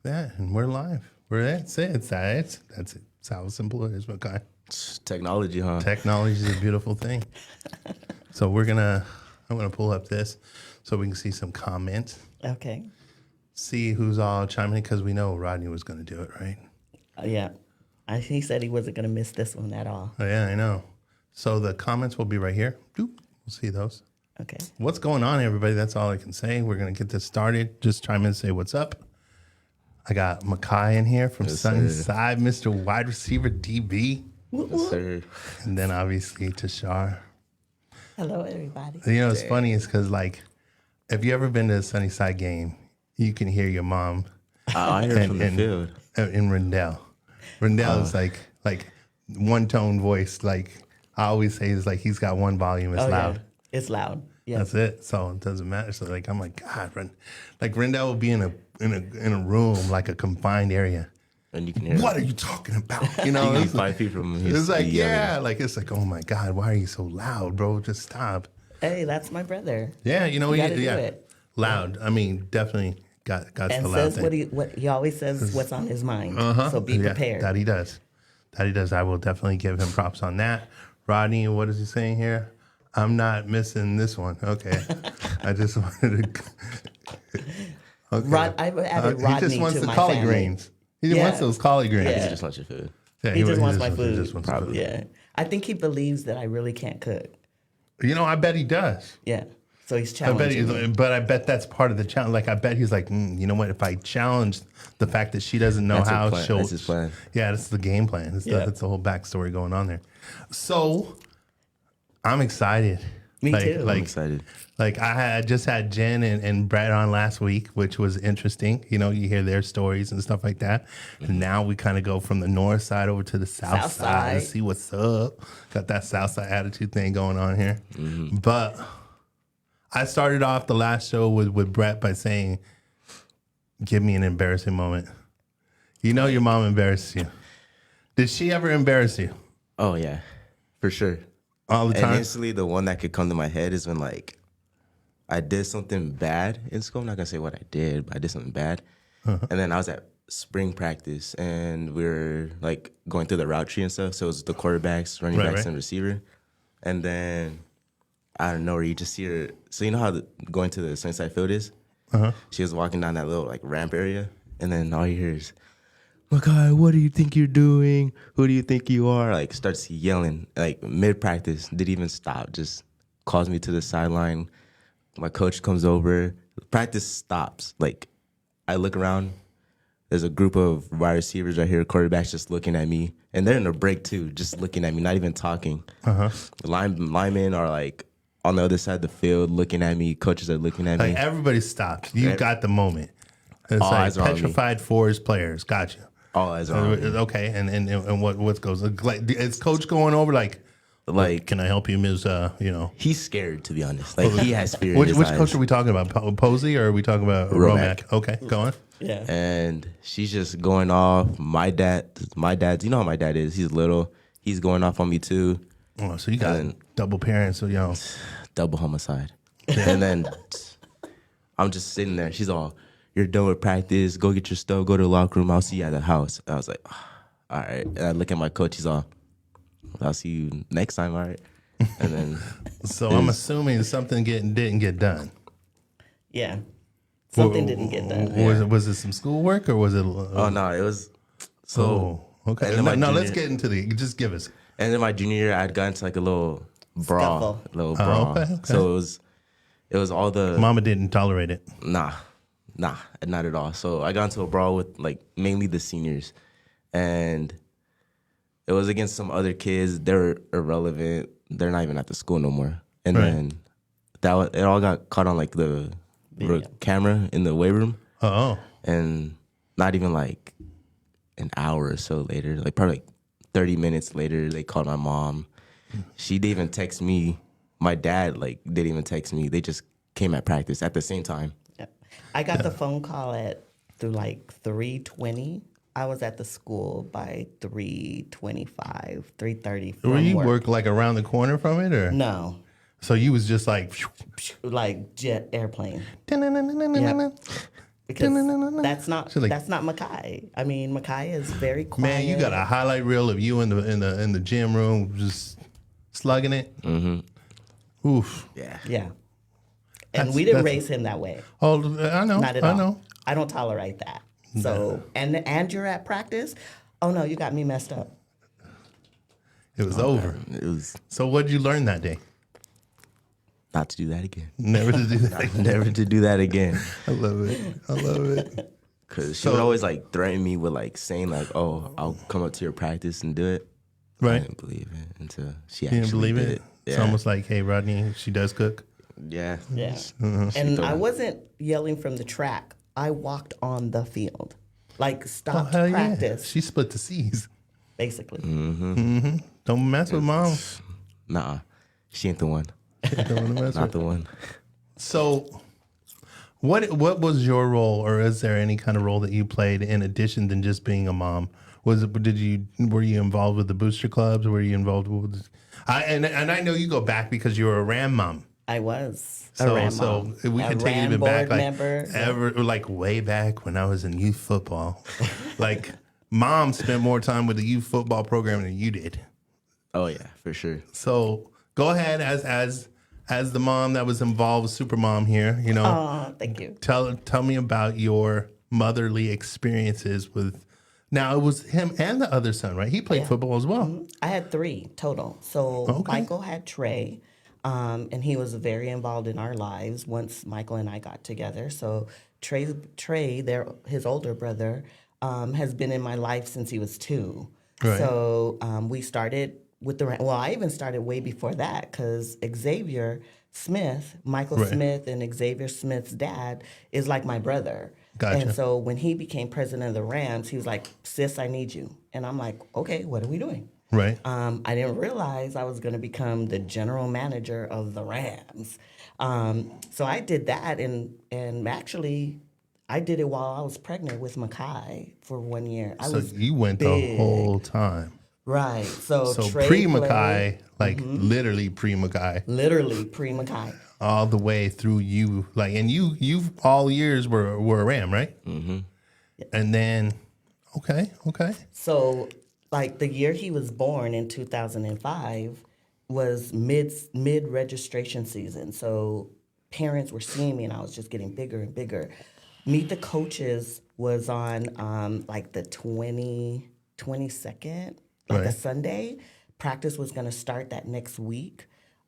that, and we're live. That's it. That's it. That's how simple it is, okay? Technology, huh? Technology is a beautiful thing. So I'm gonna pull up this so we can see some comments. Okay. See who's all chiming in, because we know Rodney was gonna do it, right? Yeah. He said he wasn't going to miss this one at all. Oh, yeah, I know. So the comments will be right here. Doop. We'll see those. Okay. What's going on, everybody? That's all I can say. We're going to get this started. Just chime in and say what's up. I got Makai in here from Sunnyside, Mr. Wide Receiver DB. Yes, sir. And then obviously Tashar. Hello, everybody. You know, what's funny is because, like, if you ever been to a Sunnyside game, you can hear your mom. I heard from the field. In Rendell. Rendell is like one-tone voice. Like, I always say, is like he's got one volume. It's loud. Yeah. It's loud. Yeah. That's it. So it doesn't matter. So like I'm like, God, Rendell will be in a room, like a confined area. And you can hear what are you talking about? You know, he's 5 feet from him. It's like, it's like, oh my God, why are you so loud, bro? Just stop. Hey, that's my brother. Yeah, you know, do it. Loud. I mean, definitely got and the loud says thing. what he always says what's on his mind. So be Yeah, prepared. that he does. I will definitely give him props on that. Rodney, what is he saying here? I'm not missing this one. Okay. I just wanted to. Okay. I added Rodney he just wants to the my collard family. greens. He wants those collard greens. He just wants your food. Yeah, He just wants my food. Just wants Probably. food. Yeah. I think he believes that I really can't cook. You know, I bet he does. Yeah. So he's I bet challenging me. but I bet that's part of the challenge. Like, I bet he's like, you know what? If I challenge the fact that she doesn't know how, she'll. That's his plan. Yeah, that's the game plan. That's the whole backstory going on there. So, I'm excited. Me too. I'm excited. Like, I just had Jen and Brad on last week, which was interesting. You know, you hear their stories and stuff like that. And now we kind of go from the north side over to the south side and see what's up. Got that south side attitude thing going on here. Mm-hmm. But I started off the last show with Brett by saying, give me an embarrassing moment. You know your mom embarrassed you. Did she ever embarrass you? Oh, yeah. For sure. All the time? And instantly, the one that could come to my head is when, like, I did something bad in school. I'm not going to say what I did, but I did something bad. And then I was at spring practice, and we were, like, going through the route tree and stuff. So it was the quarterbacks, running backs, and receiver. And then I don't know where you just see her. So you know how going to the Sunnyside field is? She was walking down that little, like, ramp area. And then all you hear is, Makai, what do you think you're doing? Who do you think you are? Like, starts yelling, like, mid-practice. Didn't even stop. Just calls me to the sideline. My coach comes over. Practice stops. Like, I look around. There's a group of wide receivers right here, quarterbacks just looking at me. And they're in a break, too, just looking at me, not even talking. The linemen are, like, on the other side of the field looking at me. Coaches are looking at me. Like, everybody stopped. You got the moment. It's all like eyes are on petrified forest players. Gotcha. All eyes are on me. Okay, and what goes? Like, is coach going over like, can I help you, Ms. You know, he's scared, to be honest. Like, he has fear. which in his coach eyes. are we talking about? Posey, or are we talking about Romack? Okay, go on. Yeah. And she's just going off. My dad's, you know how my dad is. He's little. He's going off on me too. Oh, so you got double parents, so you know, double homicide. And then I'm just sitting there. She's all, you're done with practice. Go get your stuff. Go to the locker room. I'll see you at the house. I was like, all right. And I look at my coach. He's all, I'll see you next time. All right. And then. So I'm assuming something didn't get done. Yeah. Something didn't get done. Was it some schoolwork or was it? Oh, no. It was. So. Okay. Let's get into just give us. And then my junior year, I'd gotten into like a little brawl. Okay. So it was all the. Mama didn't tolerate it. Nah, not at all. So I got into a brawl with like mainly the seniors, and it was against some other kids. They're irrelevant. They're not even at the school no more. And then it all got caught on like the camera in the weight room. Oh. And not even like an hour or so later, like probably like 30 minutes later, they called my mom. She didn't even text me. My dad didn't even text me. They just came at practice at the same time. I got the phone call through like 3:20. I was at the school by 3:25, 3:30. Were you work like around the corner from it, or no? So you was just like jet airplane. Yep. because Dun-dun-dun-dun-dun. that's not She's like, that's not Makai. I mean, Makai is very quiet. man, you got a highlight reel of you in the gym room just slugging it. Oof. Yeah. Yeah. And we didn't raise him that way. Oh, I know. Not at I all. know. I don't tolerate that. So, and you're at practice? Oh no, you got me messed up. It was over. It was So what did you learn that day? not to do that again. Never to do that. Never to do that again. I love it. I love it. Cause she would always like threaten me with like saying like, "Oh, I'll come up to your practice and do it." I Right. didn't believe it until she You actually didn't believe did it? it. It's Yeah. almost like, hey, Rodney, she does cook. Yeah. Yeah. Mm-hmm. And I wasn't yelling from the track. I walked on the field. Like stopped Hell practice, yeah. She split the C's. basically. Don't mess with mom. Nah, she ain't the one. Don't wanna mess Not with. the one. So what was your role, or is there any kind of role that you played in addition than just being a mom? Were you involved with the booster clubs? Were you involved with and I know you go back because you were a Ram mom. I was a So, Ram so mom. we A can take it Ram even back, board like member. like way back when I was in youth football. Like, mom spent more time with the youth football program than you did. Oh yeah, for sure. So go ahead as the mom that was involved with Super Mom here. You know, Oh, thank you. tell me about your motherly experiences with. Now it was him and the other son, right? He played football as well. I had 3 total. So Okay. Michael had Trey, and he was very involved in our lives once Michael and I got together. So Trey, his older brother, has been in my life since he was 2. Right. So we started with I even started way before that because Xavier Smith, Michael Right. Smith, and Xavier Smith's dad is like my brother. Gotcha. And so when he became president of the Rams, he was like, "Sis, I need you." And I'm like, "Okay, what are we doing?" Right. I didn't realize I was going to become the general manager of the Rams. So I did that, and actually, I did it while I was pregnant with Makai for 1 year. I So was you went the big. whole time. Right. So Trey pre played- Makai, like literally pre Makai, literally pre Makai. all the way through you. Like, and you all years were a Ram, right? Mm-hmm. And then, okay. So, like the year he was born in 2005 was mid registration season. So parents were seeing me, and I was just getting bigger and bigger. Meet the Coaches was on like the 22nd, like a Right. Sunday. Practice was going to start that next week.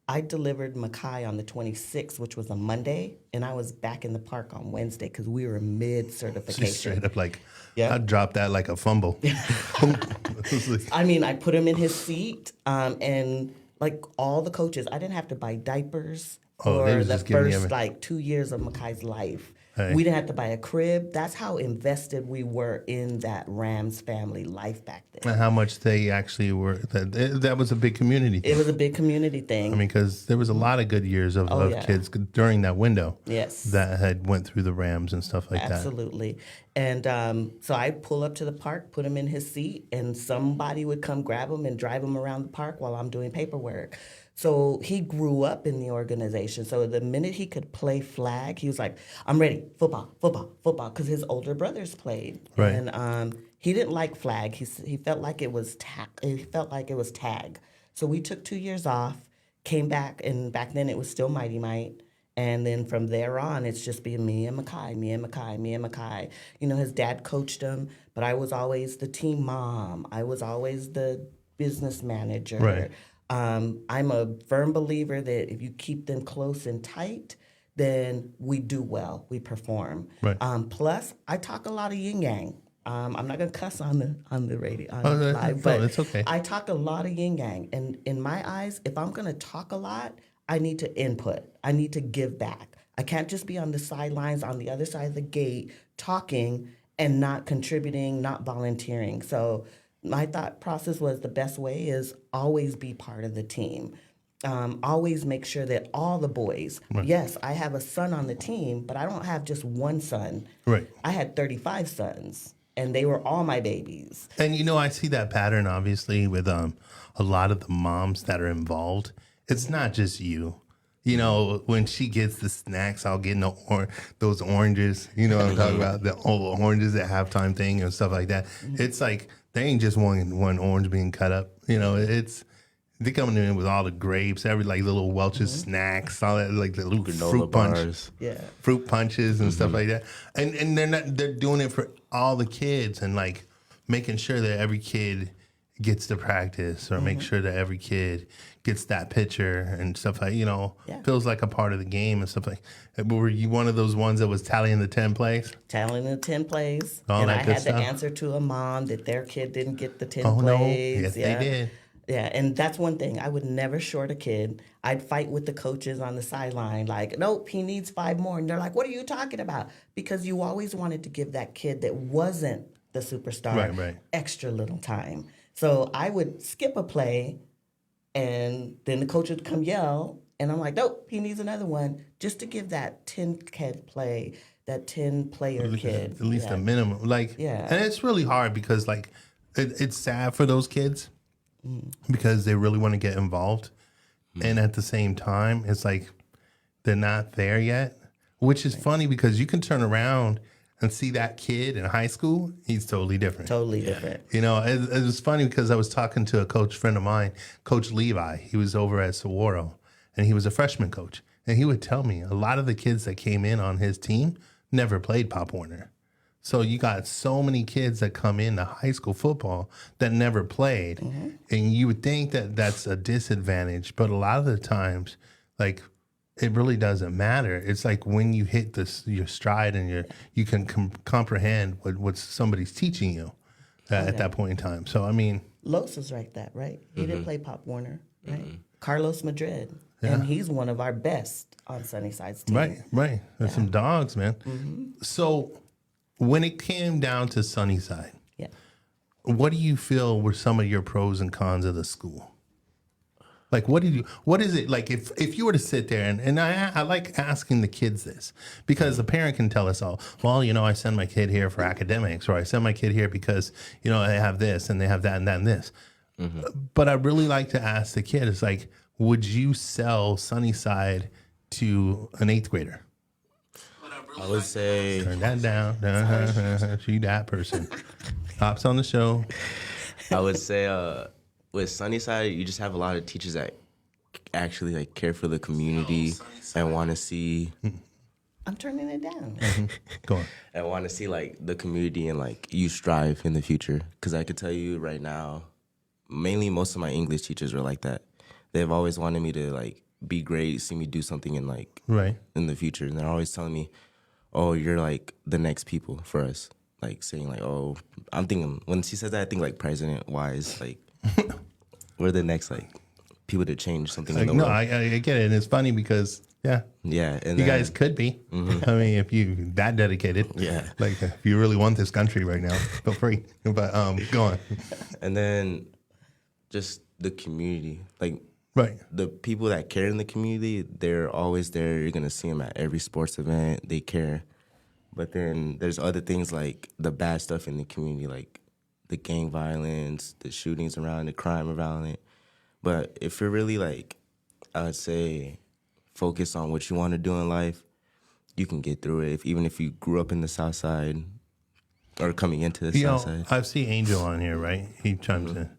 I delivered Makai on the 26th, which was a Monday, and I was back in the park on Wednesday because we were mid certification. She's straight up like, Yeah. I dropped that like a fumble. I mean, I put him in his seat, and like all the coaches, I didn't have to buy diapers Oh, they for was the just giving you first everything. like 2 years of Makai's life. Hey. We didn't have to buy a crib. That's how invested we were in that Rams family life back then. And how much they actually were. That was a big community. It was a big community thing. I mean, because there was a lot of good years of yeah. kids during that window. Yes. That had went through the Rams and stuff like that. Absolutely. And so I pull up to the park, put him in his seat, and somebody would come grab him and drive him around the park while I'm doing paperwork. So he grew up in the organization. So the minute he could play flag, he was like, "I'm ready, football," because his older brothers played. Right. And he didn't like flag. He felt like it was tag. So we took 2 years off, came back, and back then it was still Mighty Might. And then from there on, it's just been me and Makai. You know, his dad coached him, but I was always the team mom. I was always the business manager. Right. I'm a firm believer that if you keep them close and tight, then we do well, we perform. Right. Plus, I talk a lot of yin yang. I'm not gonna cuss on the radio live, no, but it's okay. I talk a lot of yin yang, and in my eyes, if I'm gonna talk a lot, I need to input. I need to give back. I can't just be on the sidelines on the other side of the gate talking and not contributing, not volunteering. So my thought process was the best way is always be part of the team. Always make sure that all the boys, yes, I have a son on the team, but I don't have just one son. Right. I had 35 sons, and they were all my babies. And you know, I see that pattern obviously with a lot of the moms that are involved. It's not just you. You know, when she gets the snacks, I'll get those oranges. You know what I'm talking about? The oranges at halftime thing and stuff like that. It's like they ain't just one orange being cut up. You know, they coming in with all the grapes, every like little Welch's snacks, all that, like the little Granola fruit bars. fruit punches and stuff like that. And they're doing it for all the kids and like making sure that every kid gets to practice or make sure that every kid gets that picture and stuff like, feels like a part of the game and stuff like. Were you one of those ones that was tallying the 10 plays? Tallying the 10 plays. All and that I good had stuff? to answer to a mom that their kid didn't get the 10 Oh, no. plays. Yes, they did. Yeah, and that's one thing. I would never short a kid. I'd fight with the coaches on the sideline, like, nope, he needs 5 more. And they're like, what are you talking about? Because you always wanted to give that kid that wasn't the superstar Right. extra little time. So I would skip a play, and then the coach would come yell, and I'm like, nope, he needs another one, just to give that 10-kid play, that 10-player kid. At least a minimum. Like, and it's really hard because, like, it's sad for those kids because they really want to get involved. And at the same time, it's like they're not there yet, which is funny because you can turn around and see that kid in high school, he's totally different. Totally different. You know, it was funny because I was talking to a coach friend of mine, Coach Levi. He was over at Saguaro, and he was a freshman coach. And he would tell me a lot of the kids that came in on his team never played Pop Warner. So you got so many kids that come into high school football that never played. And you would think that that's a disadvantage. But a lot of the times, like, it really doesn't matter. It's like when you hit your stride and you can comprehend what somebody's teaching you at that point in time. So, I mean. Los is like that, right? He didn't play Pop Warner, right? Carlos Madrid. And he's one of our best on Sunnyside's team. Right. There's some dogs, man. So when it came down to Sunnyside, what do you feel were some of your pros and cons of the school? Like, what is it like if you were to sit there and I like asking the kids this because the parent can tell us all, well, I send my kid here for academics, or I send my kid here because, they have this and they have that and that and this. But I really like to ask the kid, it's like, would you sell Sunnyside to an 8th grader? I would say Turn that down. She that person. Hops on the show. I would say with Sunnyside, you just have a lot of teachers that actually like care for the community and want to see. I'm turning it down. Go on. I want to see like the community and like you strive in the future. Because I could tell you right now, mainly most of my English teachers were like that. They've always wanted me to like be great, see me do something in like in the future, and they're always telling me, "Oh, you're like the next people for us." Like saying like, "Oh," I'm thinking when she says that, I think like president wise, like we're the next like people to change something in the world. I get it, and it's funny because and you guys could be. I mean, if you that dedicated, like if you really want this country right now, feel free. But go on. And then just the community, like the people that care in the community, they're always there. You're gonna see them at every sports event. They care. But then there's other things like the bad stuff in the community, like the gang violence, the shootings around, the crime around it. But if you're really like, I would say, focus on what you want to do in life, you can get through it. Even if you grew up in the South Side or coming into the South Side. I see Angel on here, right? He chimes in.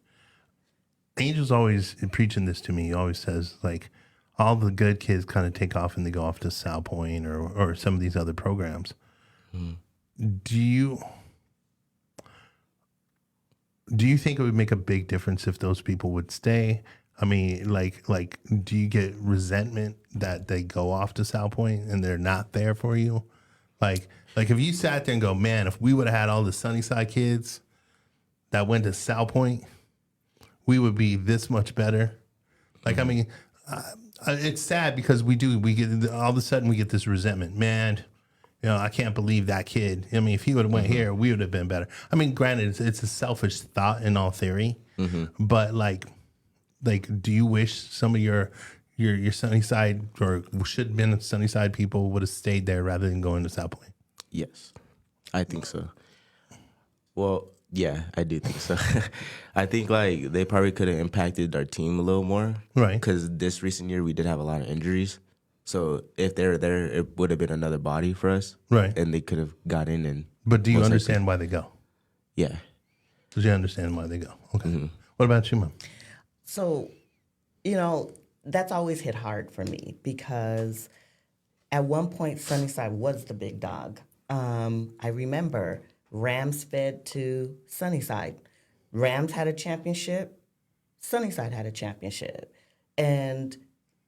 Angel's always preaching this to me. He always says, like, all the good kids kind of take off and they go off to South Point or some of these other programs. Do you think it would make a big difference if those people would stay? I mean, like, do you get resentment that they go off to South Point and they're not there for you? Like if you sat there and go, man, if we would have had all the Sunnyside kids that went to South Point, we would be this much better. Like, I mean, it's sad because we get all of a sudden we get this resentment, man. I can't believe that kid. I mean, if he would have went here, we would have been better. I mean, granted, it's a selfish thought in all theory, but like, do you wish some of your Sunnyside or should have been Sunnyside people would have stayed there rather than going to South Point? Yes, I think so. Well, yeah, I do think so. I think like they probably could have impacted our team a little more, right? Because this recent year we did have a lot of injuries. So if they're there, it would have been another body for us. Right. And they could have got in and. But do you most likely- understand why they go? Yeah. Do you understand why they go? Okay. What about you, Mom? So, that's always hit hard for me because at one point, Sunnyside was the big dog. I remember Rams fed to Sunnyside. Rams had a championship. Sunnyside had a championship. And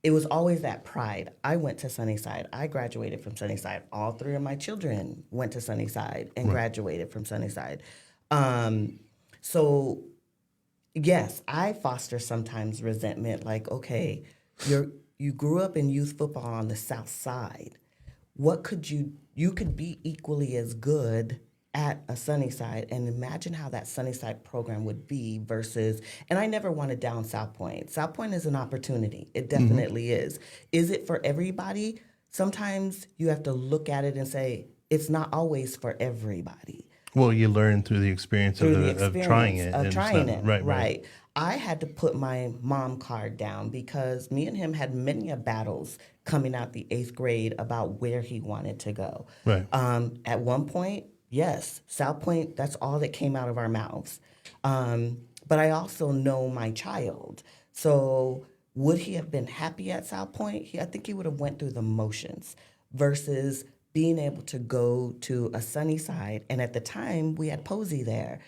it was always that pride. I went to Sunnyside. I graduated from Sunnyside. All 3 of my children went to Sunnyside and graduated from Sunnyside. So, yes, I foster sometimes resentment. Like, okay, you grew up in youth football on the South Side. What could you could be equally as good at a Sunnyside, and imagine how that Sunnyside program would be versus, and I never wanted down South Point. South Point is an opportunity. It definitely is. Is it for everybody? Sometimes you have to look at it and say, it's not always for everybody. Well, you learn through the experience of trying it. Right. I had to put my mom card down because me and him had many a battles coming out the 8th grade about where he wanted to go. Right. At one point, yes, South Point, that's all that came out of our mouths. But I also know my child. So would he have been happy at South Point? I think he would have went through the motions versus being able to go to a Sunnyside. And at the time, we had Posey there.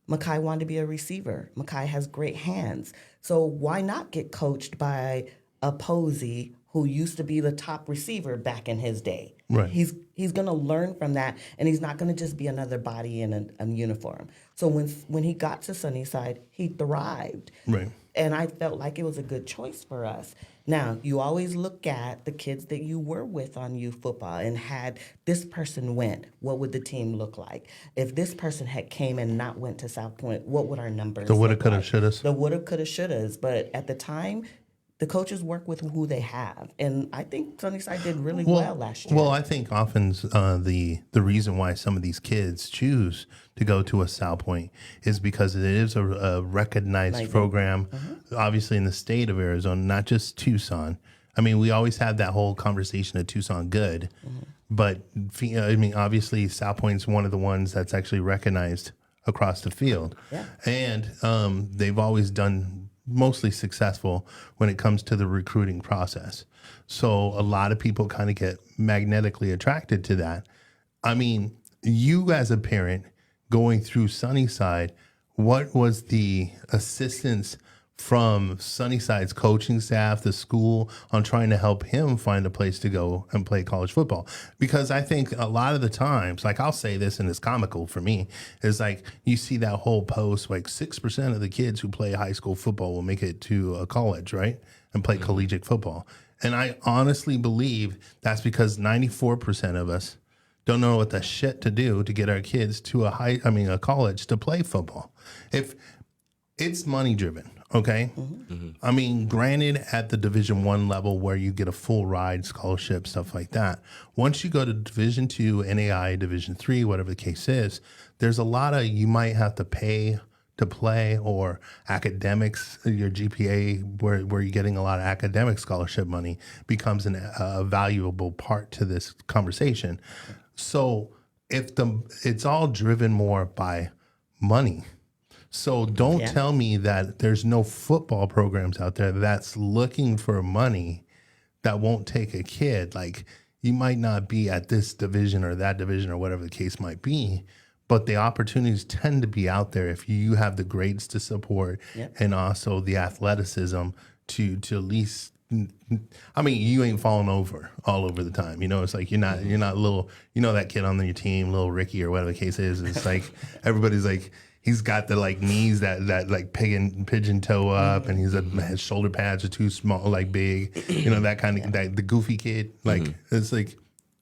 Makai wanted to be a receiver. Makai has great hands. So why not get coached by a Posey who used to be the top receiver back in his day? Right. He's going to learn from that, and he's not going to just be another body in a uniform. So when he got to Sunnyside, he thrived. Right. And I felt like it was a good choice for us. Now, you always look at the kids that you were with on youth football and had this person went, what would the team look like? If this person had came and not went to South Point, what would our numbers The woulda, look coulda, like? shouldas. The woulda, coulda, shouldas. But at the time, the coaches work with who they have. And I think Sunnyside did really well last year. Well, I think often the reason why some of these kids choose to go to a South Point is because it is a recognized program, obviously in the state of Arizona, not just Tucson. I mean, we always have that whole conversation of Tucson good, but I mean, obviously South Point's one of the ones that's actually recognized across the field. Yeah. And they've always done mostly successful when it comes to the recruiting process. So a lot of people kind of get magnetically attracted to that. I mean, you as a parent going through Sunnyside, what was the assistance from Sunnyside's coaching staff, the school, on trying to help him find a place to go and play college football? Because I think a lot of the times, like I'll say this and it's comical for me, is like you see that whole post, like 6% of the kids who play high school football will make it to a college, right? And play collegiate football. And I honestly believe that's because 94% of us don't know what the shit to do to get our kids to a college to play football. If it's money driven. Okay. I mean, granted, at the Division I level where you get a full ride scholarship, stuff like that. Once you go to Division II, NAI, Division III, whatever the case is, there's a lot of, you might have to pay to play, or academics, your GPA, where you're getting a lot of academic scholarship money becomes a valuable part to this conversation. So it's all driven more by money. So don't tell me that there's no football programs out there that's looking for money that won't take a kid. Like, you might not be at this division or that division or whatever the case might be, but the opportunities tend to be out there if you have the grades to support and also the athleticism to at least. I mean, you ain't falling over all over the time. You know, it's like you're not little, that kid on your team, little Ricky or whatever the case is. It's like everybody's like, he's got the like knees that like pigeon toe up, and his shoulder pads are too small, like big, that kind of the goofy kid. Like it's like,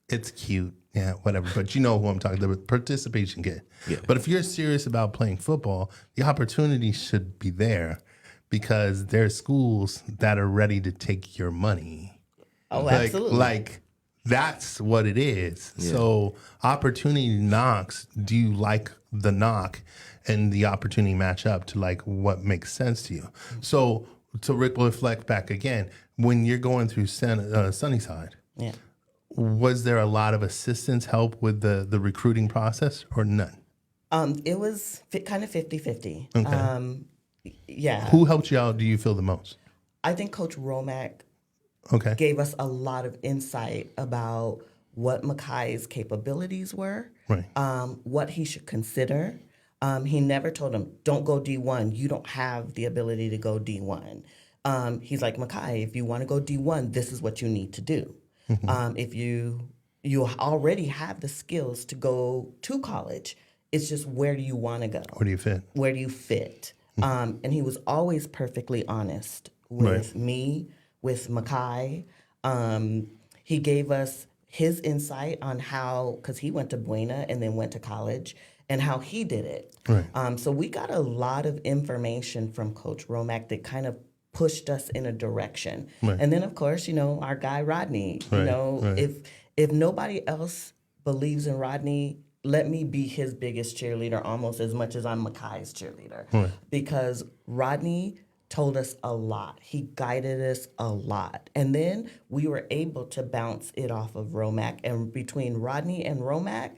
it's cute, yeah, whatever. But you know who I'm talking about, participation kid. Yeah. But if you're serious about playing football, the opportunity should be there, because there's schools that are ready to take your money. Oh, absolutely. Like that's what it is. Yeah. So opportunity knocks. Do you like the knock? And the opportunity match up to like what makes sense to you. So to reflect back again, when you're going through Sunnyside, Yeah. was there a lot of assistance help with the recruiting process or none? It was kind of 50-50. Okay. Yeah. Who helped you out, do you feel, the most? I think Coach Romack Okay. gave us a lot of insight about what Makai's capabilities were, Right. what he should consider. He never told him, don't go D1. You don't have the ability to go D1. He's like, Makai, if you want to go D1, this is what you need to do. If you already have the skills to go to college, it's just where do you want to go? Where do you fit? Where do you fit? And he was always perfectly honest with me, with Makai. He gave us his insight on how, because he went to Buena and then went to college, and how he did it. Right. So we got a lot of information from Coach Romack that kind of pushed us in a direction. Right. And then, of course, our guy Rodney. Right. If nobody else believes in Rodney, let me be his biggest cheerleader almost as much as I'm Makai's cheerleader. Right. Because Rodney told us a lot. He guided us a lot. And then we were able to bounce it off of Romack. And between Rodney and Romack,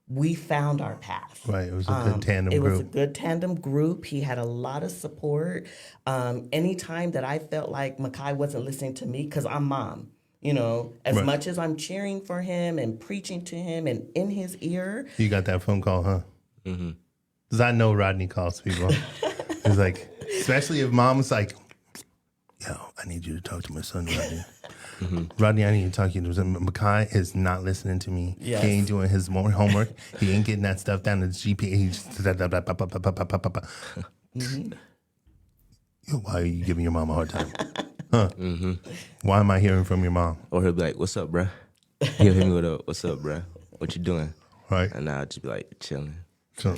we found our path. Right. It was a good tandem It group. was a good tandem group. He had a lot of support. Anytime that I felt like Makai wasn't listening to me, because I'm mom, as much as I'm cheering for him and preaching to him and in his ear. You got that phone call, huh? Mm-hmm. Because I know Rodney calls people. It's like, especially if mom's like, yo, I need you to talk to my son, Rodney. Rodney, I need to talk to you. Makai is not listening to me. Yes. He ain't doing his more homework. He ain't getting that stuff down to the GPA. He's just Yo, why are you giving your mom a hard time? Huh? Why am I hearing from your mom? Or he'll be like, "What's up, bruh?" He'll hit me with a, "What's up, bruh? What you doing?" Right. And I'll just be like, chilling. So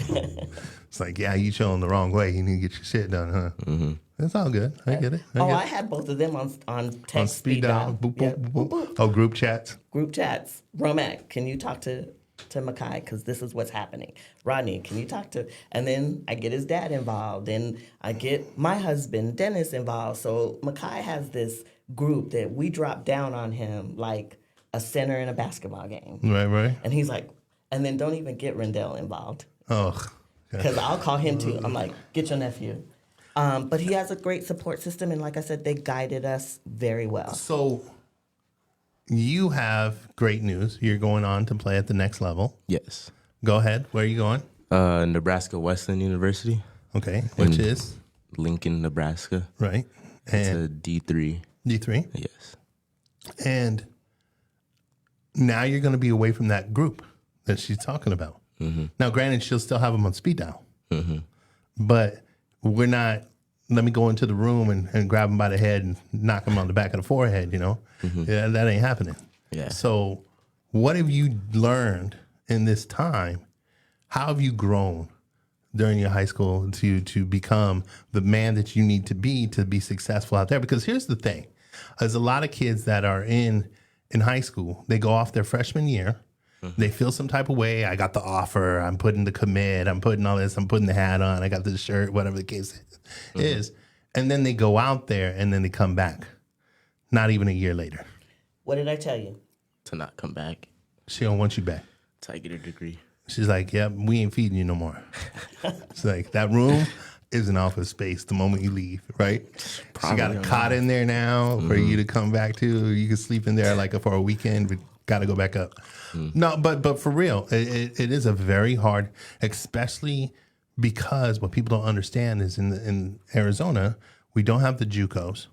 it's like, yeah, you chilling the wrong way. You need to get your shit done, huh? It's all good. I get it. I had both of them on text On speed dial. Boop, boop, Yeah. boop, boop. Oh, group chats. Group chats. Romack, can you talk to Makai? Because this is what's happening. Rodney, can you talk to... And then I get his dad involved. And I get my husband, Dennis, involved. So Makai has this group that we drop down on him like a center in a basketball game. Right. And he's like... And then don't even get Rendell involved. Oh. Because I'll call him too. I'm like, get your nephew. But he has a great support system. And like I said, they guided us very well. So you have great news. You're going on to play at the next level. Yes. Go ahead. Where are you going? Nebraska Wesleyan University, Okay. Which is? Lincoln, Nebraska. Right. It's And a D3. D3. Yes. And now you're going to be away from that group that she's talking about. Now, granted, she'll still have them on speed dial. But we're not, let me go into the room and grab him by the head and knock him on the back of the forehead, Yeah, that ain't happening. Yeah. So what have you learned in this time? How have you grown during your high school to become the man that you need to be successful out there? Because here's the thing. There's a lot of kids that are in high school. They go off their freshman year. They feel some type of way. I got the offer. I'm putting the commit. I'm putting all this. I'm putting the hat on. I got the shirt, whatever the case is. And then they go out there and then they come back. Not even a year later. What did I tell you? To not come back. She don't want you back. Till I get a degree. She's like, yeah, we ain't feeding you no more. It's like, that room is an office space the moment you leave, right? She got a cot in there now for you to come back to. You can sleep in there like for a weekend, but got to go back up. No, but for real, it is a very hard, especially because what people don't understand is in Arizona, we don't have the JUCOs.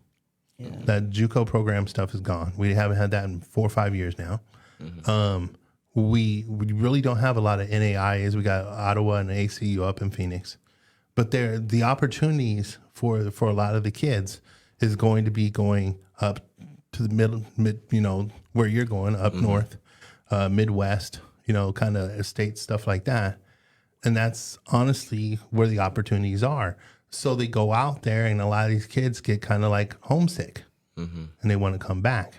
Yeah. That JUCO program stuff is gone. We haven't had that in 4 or 5 years now. We really don't have a lot of NAIAs. We got Ottawa and ACU up in Phoenix. But the opportunities for a lot of the kids is going to be going up to the mid, where you're going, up north, Midwest, kind of estate stuff like that. And that's honestly where the opportunities are. So they go out there and a lot of these kids get kind of like homesick and they want to come back.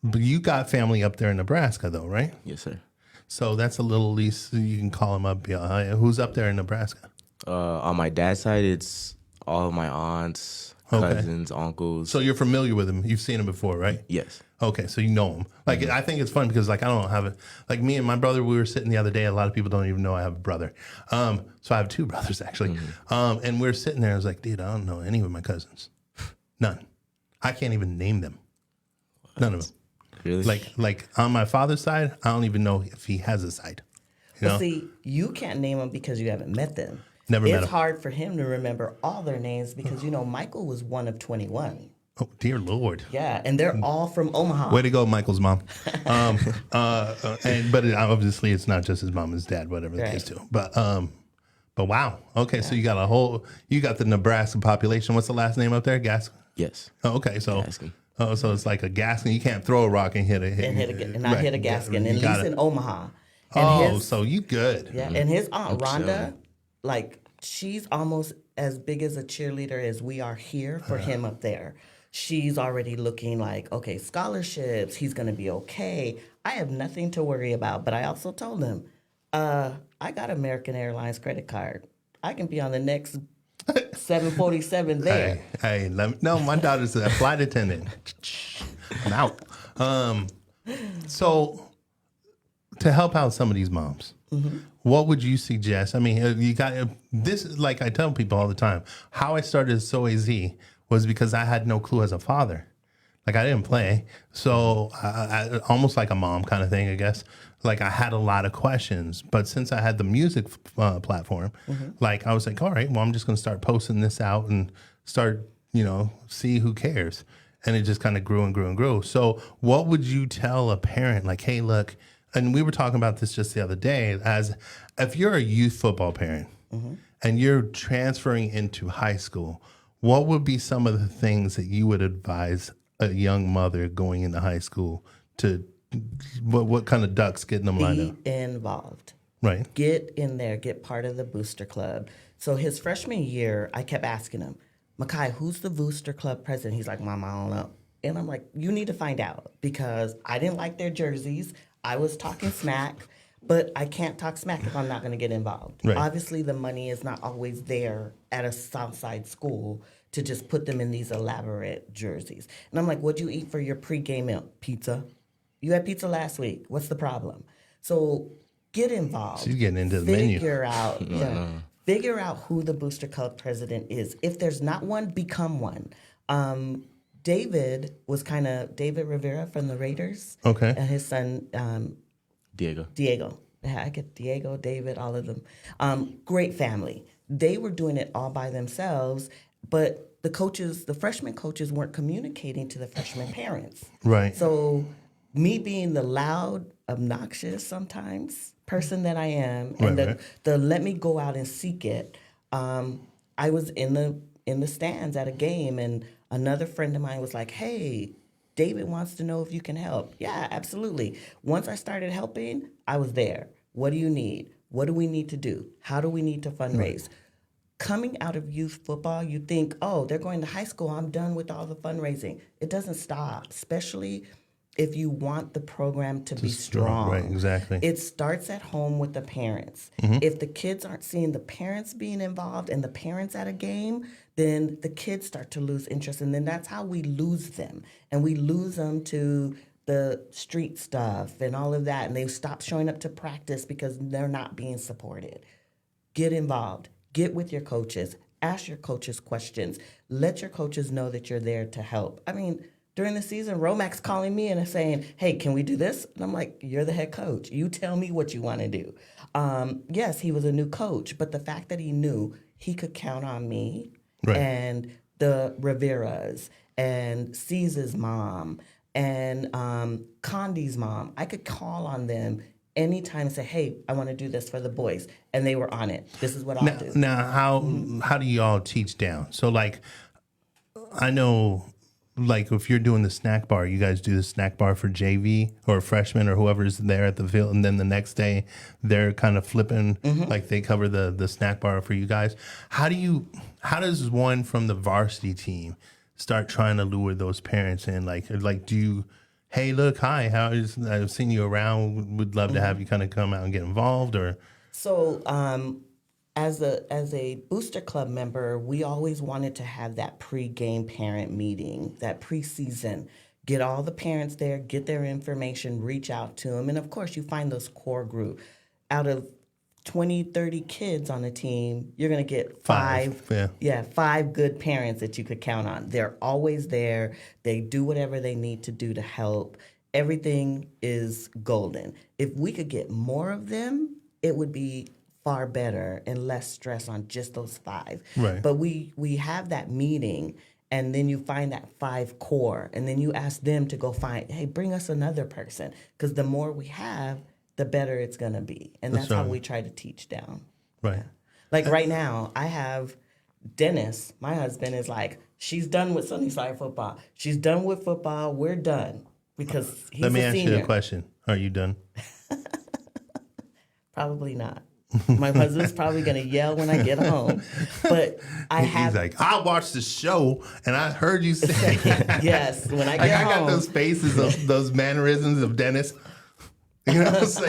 But you got family up there in Nebraska though, right? Yes, sir. So that's a little, at least you can call them up. Yeah. Who's up there in Nebraska? On my dad's side, it's all of my aunts, Okay. cousins, uncles. So you're familiar with him. You've seen him before, right? Yes. Okay, so you know him. Like, I think it's fun because, like, I don't have it. Like, me and my brother, we were sitting the other day. A lot of people don't even know I have a brother. So I have two brothers, actually. And we were sitting there. I was like, dude, I don't know any of my cousins. None. I can't even name them. None of them. Really? Like on my father's side, I don't even know if he has a side. You know? But see, you can't name them because you haven't met them. Never met It's them. hard for him to remember all their names because, Michael was one of 21. Oh, dear Lord. Yeah, and they're all from Omaha. Way to go, Michael's mom. But obviously, it's not just his mom, his dad, whatever the case too. But wow. Okay, so you got the Nebraska population. What's the last name up there? Gaskin. Yes. Oh, okay, so Gaskin. So it's like a Gaskin. You can't throw a rock and hit a and hit a Gaskin, You and gotta- he's in Omaha. And so you good. Yeah, and his aunt Hope so. Rhonda, like she's almost as big as a cheerleader as we are here for him up there. She's already looking like, okay, scholarships, he's gonna be okay. I have nothing to worry about. But I also told him, I got American Airlines credit card. I can be on the next 747 there. Hey, no, my daughter's a flight attendant. I'm out. So to help out some of these moms, what would you suggest? I mean, you got this. Like I tell people all the time, how I started So AZ was because I had no clue as a father. Like I didn't play, so I almost like a mom kind of thing, I guess. Like I had a lot of questions, but since I had the music platform, like I was like, all right, well, I'm just going to start posting this out and start, see who cares. And it just kind of grew and grew and grew. So what would you tell a parent like, hey, look, and we were talking about this just the other day, as if you're a youth football parent and you're transferring into high school, what would be some of the things that you would advise a young mother going into high school to, what kind of ducks getting them lined up? Be involved. Right. Get in there, get part of the booster club. So his freshman year, I kept asking him, Makai, who's the booster club president? He's like, Mom, I don't know. And I'm like, you need to find out because I didn't like their jerseys. I was talking smack, but I can't talk smack if I'm not going to get involved. Right. Obviously, the money is not always there at a Southside school to just put them in these elaborate jerseys. And I'm like, what'd you eat for your pregame meal? Pizza. You had pizza last week. What's the problem? So get involved. She's getting into the menu. Figure out who the booster club president is. If there's not one, become one. David Rivera from the Raiders. Okay. And his son, Diego. I get Diego, David, all of them. Great family. They were doing it all by themselves, but the freshman coaches weren't communicating to the freshman parents. Right. So me being the loud, obnoxious sometimes person that I am, and the let me go out and seek it, I was in the stands at a game, and another friend of mine was like, hey, David wants to know if you can help. Yeah, absolutely. Once I started helping, I was there. What do you need? What do we need to do? How do we need to fundraise? Right. Coming out of youth football, you think, oh, they're going to high school. I'm done with all the fundraising. It doesn't stop, especially if you want the program to be strong. Right, exactly. It starts at home with the parents. If the kids aren't seeing the parents being involved and the parents at a game, then the kids start to lose interest. And then that's how we lose them. And we lose them to the street stuff and all of that. And they stop showing up to practice because they're not being supported. Get involved. Get with your coaches. Ask your coaches questions. Let your coaches know that you're there to help. I mean, during the season, Romack's calling me and saying, hey, can we do this? And I'm like, you're the head coach. You tell me what you want to do. Yes, he was a new coach, but the fact that he knew he could count on me and the Riveras and Caesar's mom and Condi's mom, I could call on them anytime and say, hey, I want to do this for the boys. And they were on it. This is what I'll do. Now, how do you all teach down? So, like, I know, like, if you're doing the snack bar, you guys do the snack bar for JV or freshmen or whoever's there at the field. And then the next day, they're kind of flipping, like they cover the snack bar for you guys. How does one from the varsity team start trying to lure those parents in? Like do you, hey, look, hi, I've seen you around. Would love to have you kind of come out and get involved, or? So as a booster club member, we always wanted to have that pre-game parent meeting, that preseason. Get all the parents there, get their information, reach out to them. And of course, you find those core group. Out of 20, 30 kids on a team, you're going to get five good parents that you could count on. They're always there. They do whatever they need to do to help. Everything is golden. If we could get more of them, it would be far better and less stress on just those 5. Right. But we have that meeting, and then you find that 5 core, and then you ask them to go find, hey, bring us another person, because the more we have, the better it's going to be. And that's how we try to teach down. Right. Yeah. Like right now, I have Dennis, my husband, is like, she's done with Sunnyside football. She's done with football. We're done. Because he's a senior. Let me ask you a question. Are you done? Probably not. My husband's probably going to yell when I get home. But He's like, I watched the show and I heard you say yes, when I get home. I got those faces of those mannerisms of Dennis. You know, it's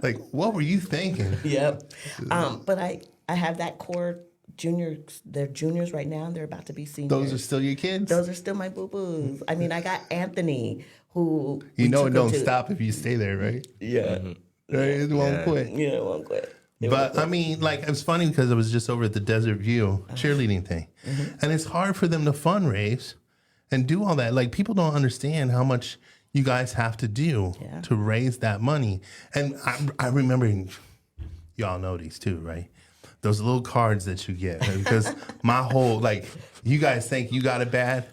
like, what were you thinking? Yep. But I have that core juniors. They're juniors right now, and they're about to be seniors. Those are still your kids? Those are still my boo-boos. I mean, I got Anthony, who... You know it don't stop if you stay there, right? Yeah. Right? It won't quit. Yeah, it won't quit. But, I mean, like, it was funny because I was just over at the Desert View cheerleading thing. And it's hard for them to fundraise and do all that. Like, people don't understand how much you guys have to do to raise that money. And I remember, y'all know these too, right? Those little cards that you get. Because my whole, like, you guys think you got it bad.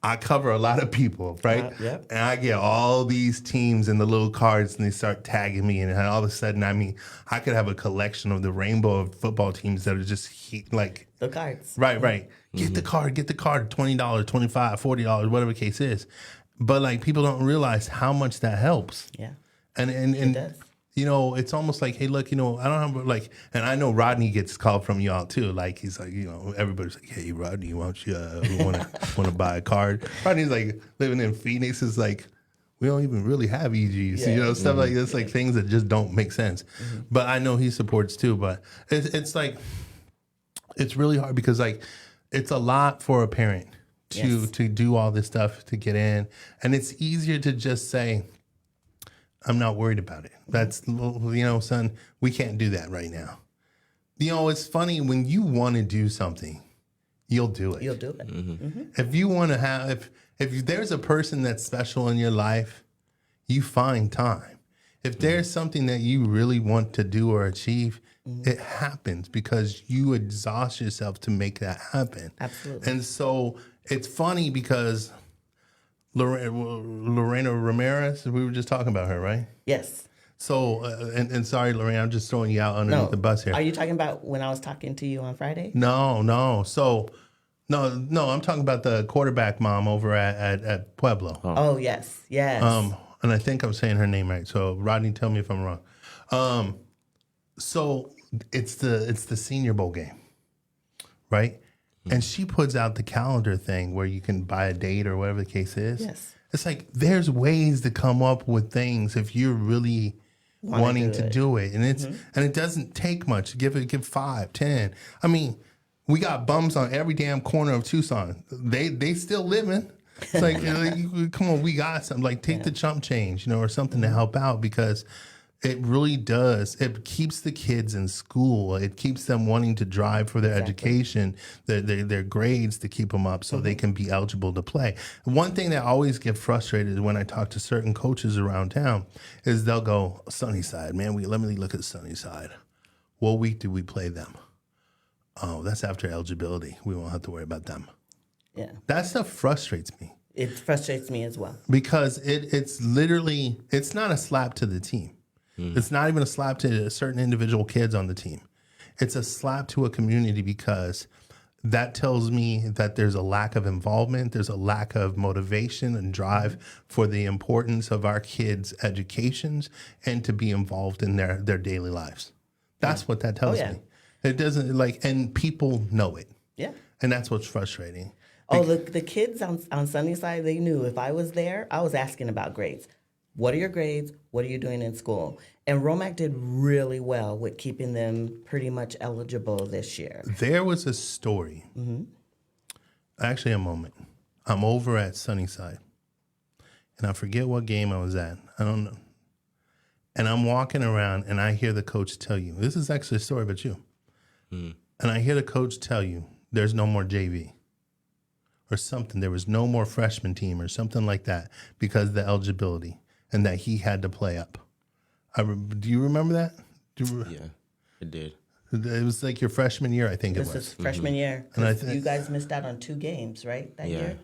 I cover a lot of people, right? Yep. And I get all these teams and the little cards, and they start tagging me. And all of a sudden, I mean, I could have a collection of the rainbow of football teams that are just like... The cards. Right. Get the card, $20, $25, $40, whatever the case is. But like people don't realize how much that helps. Yeah. And it does. You know, it's almost like, hey, look, you know, I don't have like, and I know Rodney gets called from y'all too. Like he's like, you know, everybody's like, hey, Rodney, why don't you want to buy a card? Rodney's like living in Phoenix is like, we don't even really have EGs, you know, stuff like this, like things that just don't make sense. But I know he supports too. But it's like, it's really hard because like, it's a lot for a parent to do all this stuff to get in. And it's easier to just say, I'm not worried about it. That's, you know, son, we can't do that right now. You know, it's funny when you want to do something, you'll do it. You'll do it. If you want to have, if there's a person that's special in your life, you find time. If there's something that you really want to do or achieve, it happens because you exhaust yourself to make that happen. Absolutely. And so it's funny because Lorena Ramirez, we were just talking about her, right? Yes. So, and sorry, Lorena, I'm just throwing you out underneath the bus here. Are you talking about when I was talking to you on Friday? No. So, no, I'm talking about the quarterback mom over at Pueblo. Oh, yes. And I think I'm saying her name right. So, Rodney, tell me if I'm wrong. So it's the Senior Bowl game, right? And she puts out the calendar thing where you can buy a date or whatever the case is. Yes. It's like there's ways to come up with things if you're really wanting to do it. And it's and it doesn't take much. Give 5, 10. I mean, we got bums on every damn corner of Tucson. They still living. It's like, come on, we got something. Like take the chump change, you know, or something to help out because it really does. It keeps the kids in school. It keeps them wanting to drive for their education, their grades to keep them up so they can be eligible to play. One thing that I always get frustrated when I talk to certain coaches around town is they'll go, Sunnyside, man, let me look at Sunnyside. What week do we play them? Oh, that's after eligibility. We won't have to worry about them. Yeah. That stuff frustrates me. It frustrates me as well. Because it's literally, it's not a slap to the team. It's not even a slap to certain individual kids on the team. It's a slap to a community because that tells me that there's a lack of involvement. There's a lack of motivation and drive for the importance of our kids' educations and to be involved in their daily lives. That's what that tells me. It doesn't and people know it. Yeah. And that's what's frustrating. Oh, the kids on Sunnyside, they knew if I was there, I was asking about grades. What are your grades? What are you doing in school? And Romac did really well with keeping them pretty much eligible this year. There was a story. Actually, a moment. I'm over at Sunnyside, and I forget what game I was at. I don't know. And I'm walking around, and I hear the coach tell you, this is actually a story about you. And I hear the coach tell you, there's no more JV or something. There was no more freshman team or something like that because of the eligibility and that he had to play up. Do you remember that? Yeah, it did. It was like your freshman year, I think This it was. is freshman year. And I 'Cause you guys missed out on 2 games, right, that year?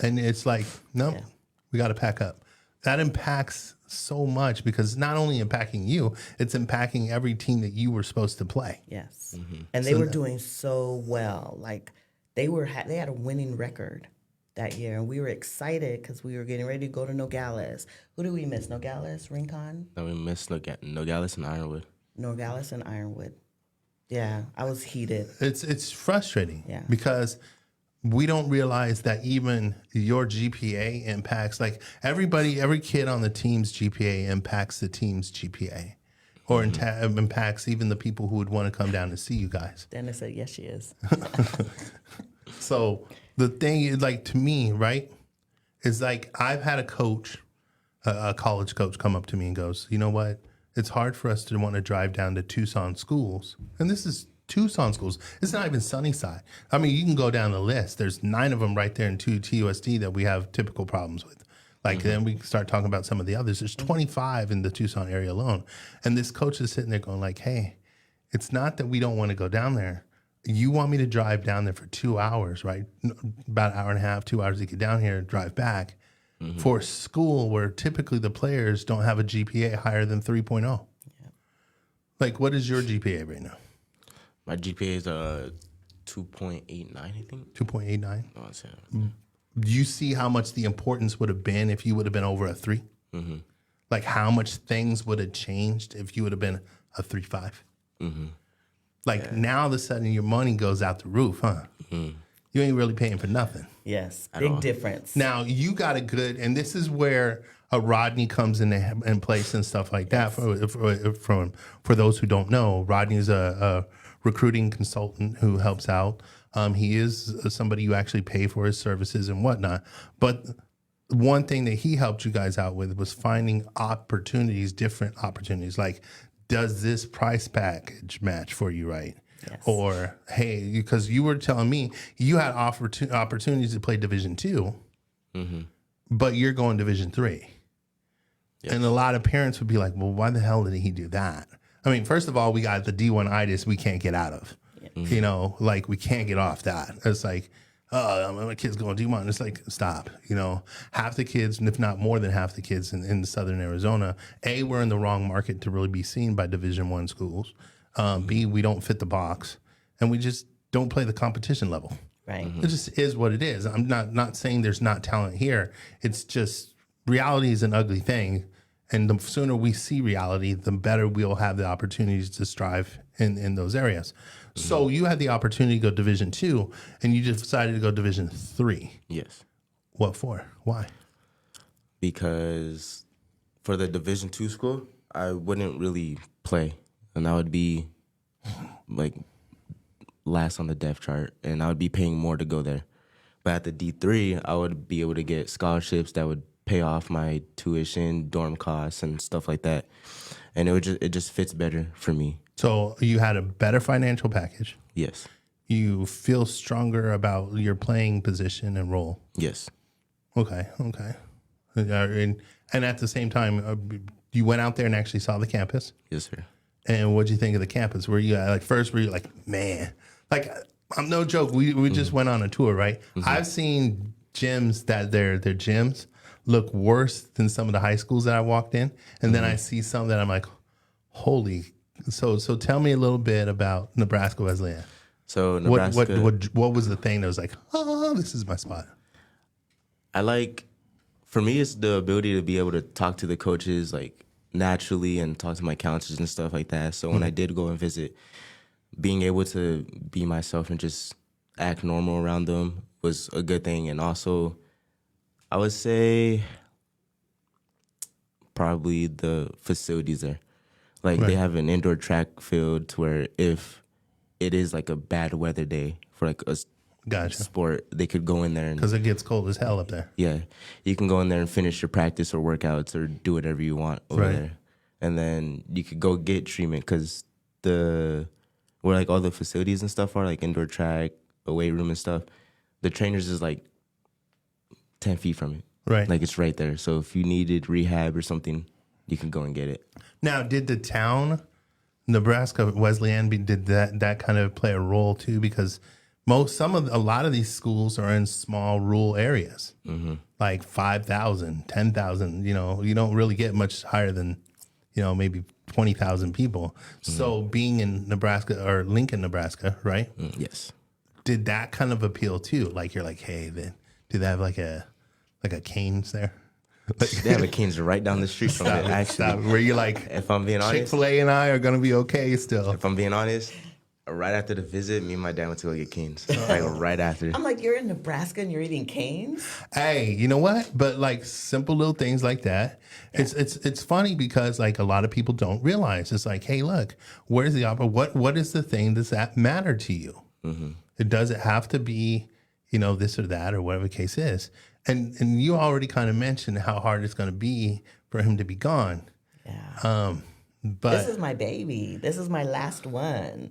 And it's like, no, Yeah. we got to pack up. That impacts so much because it's not only impacting you, it's impacting every team that you were supposed to play. Yes. And they So were doing so well. Like they had a winning record that year, and we were excited because we were getting ready to go to Nogales. Who do we miss? Nogales, Rincon, Then we missed Nogales and Ironwood. Nogales, and Ironwood. Yeah, I was heated. It's frustrating Yeah. because we don't realize that even your GPA impacts, like every kid on the team's GPA impacts the team's GPA or impacts even the people who would want to come down to see you guys. Dennis said, yes, she is. So the thing is, like, to me, right, is like I've had a coach, a college coach, come up to me and goes, you know what? It's hard for us to want to drive down to Tucson schools. And this is Tucson schools. It's not even Sunnyside. I mean, you can go down the list. There's 9 of them right there in TUSD that we have typical problems with. Like, then we start talking about some of the others. There's 25 in the Tucson area alone. And this coach is sitting there going like, hey, it's not that we don't want to go down there. You want me to drive down there for 2 hours, right? About an hour and a half, 2 hours to get down here and drive back for a school where typically the players don't have a GPA higher than 3.0. Yeah. Like, what is your GPA right now? My GPA is 2.89, I think. 2.89? Oh, that's it. Do you see how much the importance would have been if you would have been over a 3? Like, how much things would have changed if you would have been a 3.5? Like, now all of a sudden your money goes out the roof, huh? You ain't really paying for nothing. Yes, big difference. Now, you got a good, and this is where a Rodney comes in place and stuff like that. For those who don't know, Rodney is a recruiting consultant who helps out. He is somebody you actually pay for his services and whatnot. But one thing that he helped you guys out with was finding opportunities, different opportunities. Like, does this price package match for you, right? Yes. Or, hey, because you were telling me you had opportunities to play Division II, but you're going Division III. Yes. And a lot of parents would be like, well, why the hell did he do that? I mean, first of all, we got the D1-itis we can't get out of. You know, like, we can't get off that. It's like, oh, my kid's going D1. It's like, stop. You know, half the kids, if not more than half the kids in southern Arizona, A, we're in the wrong market to really be seen by Division I schools. B, we don't fit the box. And we just don't play the competition level. Right. It just is what it is. I'm not saying there's not talent here. It's just reality is an ugly thing. And the sooner we see reality, the better we'll have the opportunities to strive in those areas. So you had the opportunity to go Division II, and you just decided to go Division III. Yes. What for? Why? Because for the Division II school, I wouldn't really play, and I would be like last on the depth chart, and I would be paying more to go there. But at the D3, I would be able to get scholarships that would pay off my tuition, dorm costs, and stuff like that. And it just fits better for me. So you had a better financial package. Yes. You feel stronger about your playing position and role. Yes. Okay. And at the same time, you went out there and actually saw the campus. Yes, sir. And what'd you think of the campus? Were you like, man, like, I'm no joke. We just went on a tour, right? I've seen gyms that their gyms look worse than some of the high schools that I walked in. And then I see some that I'm like, holy. So tell me a little bit about Nebraska Wesleyan. So Nebraska, what was the thing that was like, oh, this is my spot? For me, it's the ability to be able to talk to the coaches like naturally and talk to my counselors and stuff like that. So when I did go and visit, being able to be myself and just act normal around them was a good thing. And also, I would say probably the facilities there. Like Right. they have an indoor track field to where if it is like a bad weather day for like a Gotcha. sport, they could go in there and Because it gets cold as hell up there. yeah, you can go in there and finish your practice or workouts or do whatever you want over Right. there, and then you could go get treatment because where like all the facilities and stuff are like indoor track, a weight room and stuff. The trainers is like 10 feet from it. Right. Like it's right there. So if you needed rehab or something, you can go and get it. Now, did the town, Nebraska Wesleyan, did that kind of play a role too? Because a lot of these schools are in small rural areas, like 5,000, 10,000. You know, you don't really get much higher than, maybe 20,000 people. So being in Nebraska or Lincoln, Nebraska, right? Yes. Did that kind of appeal too? Like you're like, hey, do they have like a Cane's there? They have a Cane's right down the street from it. Actually, where you're like, if I'm being honest, Chick-fil-A and I are gonna be okay still. if I'm being honest, right after the visit, me and my dad went to go get Cane's. Like right after. I'm like, you're in Nebraska and you're eating Cane's? Hey, you know what? But like simple little things like that. It's funny because like a lot of people don't realize. It's like, hey, look, where's the opera? What is the thing does that matter to you? It doesn't have to be, this or that or whatever the case is. And you already kind of mentioned how hard it's going to be for him to be gone. Yeah. But This is my baby. This is my last one.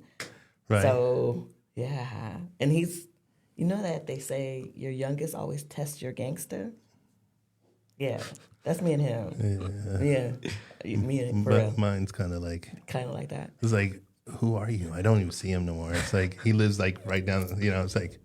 right. So, yeah. And he's, that they say your youngest always tests your gangster? Yeah. That's me and him. Yeah. Me and for But real. mine's kind of like that. it's like, who are you? I don't even see him no more. It's like he lives like right down. It's like.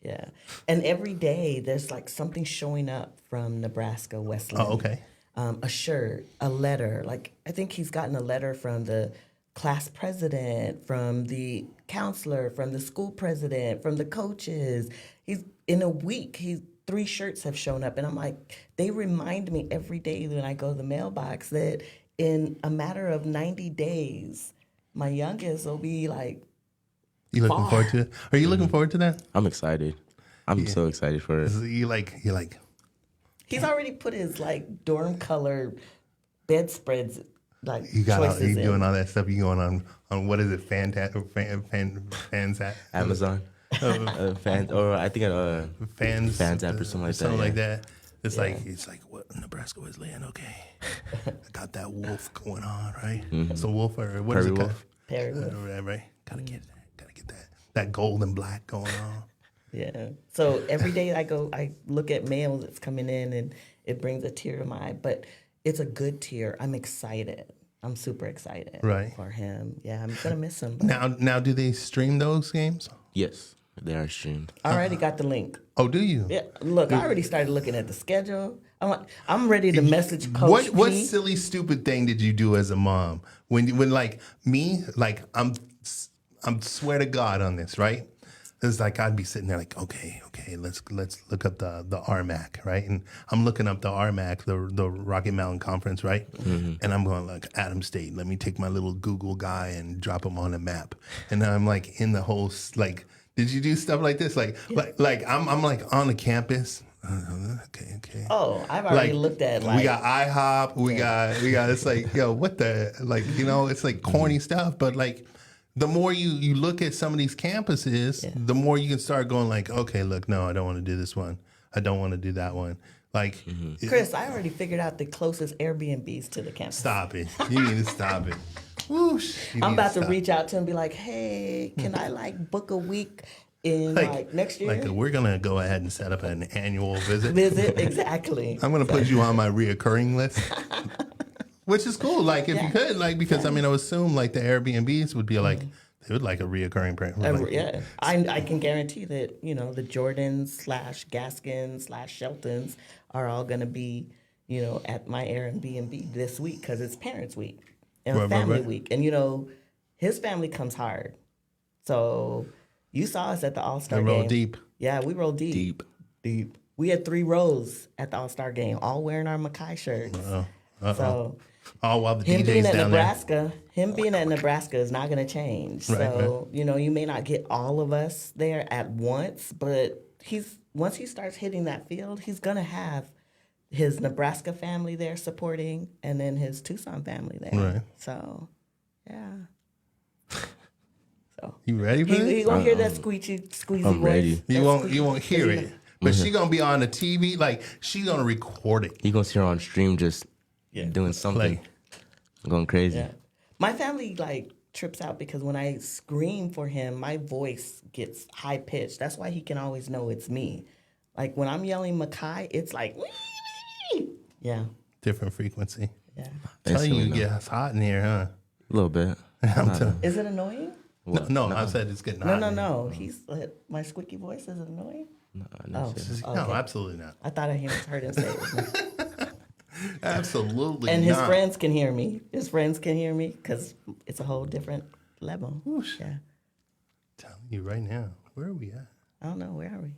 Yeah. And every day there's like something showing up from Nebraska Wesleyan. Oh, okay. A shirt, a letter. Like I think he's gotten a letter from the class president, from the counselor, from the school president, from the coaches. He's in a week, 3 shirts have shown up. And I'm like, they remind me every day when I go to the mailbox that in a matter of 90 days, my youngest will be like, You looking forward to it? Are you looking forward to that? I'm excited. I'm so excited for it. You like. he's already put his like dorm color bedspreads like You got. choices You in. doing all that stuff. You going on what is it? Fans app. Amazon. Fans, or I think Fans app or something like that. Something yeah. like that. It's like what Nebraska Wesleyan. Okay, I got that wolf going on, right? It's a wolf or what is Prairie it? wolf. Perry Wolf. Right. Gotta get that gold and black going on. Yeah. So every day I look at mail that's coming in and it brings a tear to my eye. But it's a good tear. I'm excited. I'm super excited for him. Yeah, I'm gonna miss him. But Now, do they stream those games? Yes, they are streamed. I already got the link. Oh, do you? Yeah. Look, I already started looking at the schedule. I'm ready to message Coach What P. silly stupid thing did you do as a mom when like me, like I'm swear to God on this, right? It's like I'd be sitting there like, okay, let's look up the RMAC, right? And I'm looking up the RMAC, the Rocky Mountain Conference, right? And I'm going like Adams State. Let me take my little Google guy and drop him on a map. And I'm like in the whole like, did you do stuff like this? Like I'm like on the campus. Okay. Oh, I've already looked at we got IHOP. We got. It's like what the it's like corny stuff, but like. The more you look at some of these campuses, the more you can start going like, okay, look, no, I don't want to do this one. I don't want to do that one. Like, Chris, I already figured out the closest Airbnbs to the campus. Stop it. You need to stop it. Whoosh. I'm about to reach out to him and be like, hey, can I like book a week in like next year? Like, we're going to go ahead and set up an annual visit. Exactly. I'm going to put you on my reoccurring list. Which is cool, like if you could, like because I mean, I would assume like the Airbnbs would be like they would like a reoccurring print. Yeah, I can guarantee that the Jordans / Gaskins / Sheltons are all gonna be at my Airbnb this week because it's Parents Week and Family Week, and his family comes hard. So you saw us at the All-Star game. Roll deep. Yeah, we rolled deep. We had 3 rows at the All-Star game, all wearing our Mackay shirts. So. Oh, while the him DJ's being at down Nebraska, him being at Nebraska is not going to change. So you may not get all of us there at once, but once he starts hitting that field, he's going to have his Nebraska family there supporting, and then his Tucson family there. Right. So, yeah. So You ready for he this? gonna hear that squeezy I'm voice. ready. That You won't squeaky- hear it. But she gonna be on the TV, like she gonna record it. You gonna see her on stream just Yeah. doing something, Like, going crazy. Yeah. My family like trips out because when I scream for him, my voice gets high pitched. That's why he can always know it's me. Like when I'm yelling Makai, it's like, "Wee!" Yeah. different frequency. Yeah. Telling you, Instantly it gets hot in here, huh? A little bit. Is it annoying? No, I said it's getting hot. No, in here. no. He's my squeaky voice is it annoying? No, No, absolutely not. I thought I heard him say it was me. Absolutely And his not. friends can hear me. His friends can hear me because it's a whole different level. Whoosh. Yeah. Telling you right now. Where are we at? I don't know. Where are we?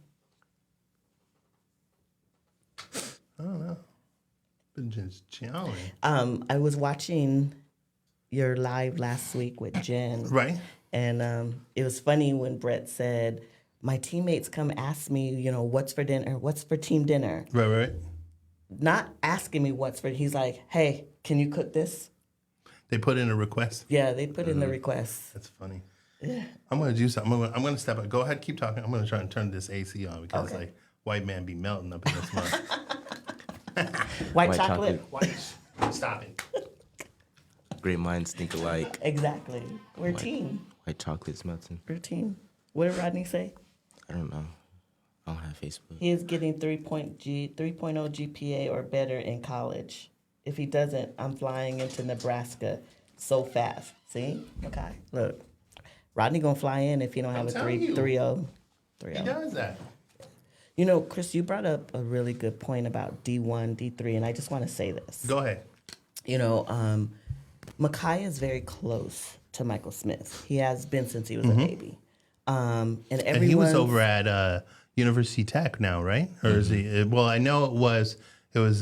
I don't know. Been just chilling. I was watching your live last week with Jen. Right. And it was funny when Brett said, my teammates come ask me, what's for dinner? What's for team dinner? Right. Not asking me what's for, he's like, hey, can you cook this? They put in a request. Yeah, they put in the request. That's funny. I'm gonna do something. I'm gonna step up. Go ahead, keep talking. I'm gonna try and turn this AC on because Okay. like white man be melting up in this month. White White chocolate? White. Stop it. Great minds think alike. Exactly. We're a team. White chocolate's melting. We're a team. What did Rodney say? I don't know. I don't have Facebook. He is getting 3.0 GPA or better in college. If he doesn't, I'm flying into Nebraska so fast. See? Okay. Look. Rodney gonna fly in if he don't have a telling you. 3.0. He does that. Chris, you brought up a really good point about D1, D3, and I just want to say this. Go ahead. Makai is very close to Michael Smith. He has been since he was a baby. And And he was everyone's- over at University Tech now, right? Or is he? Well, I know it was. Where's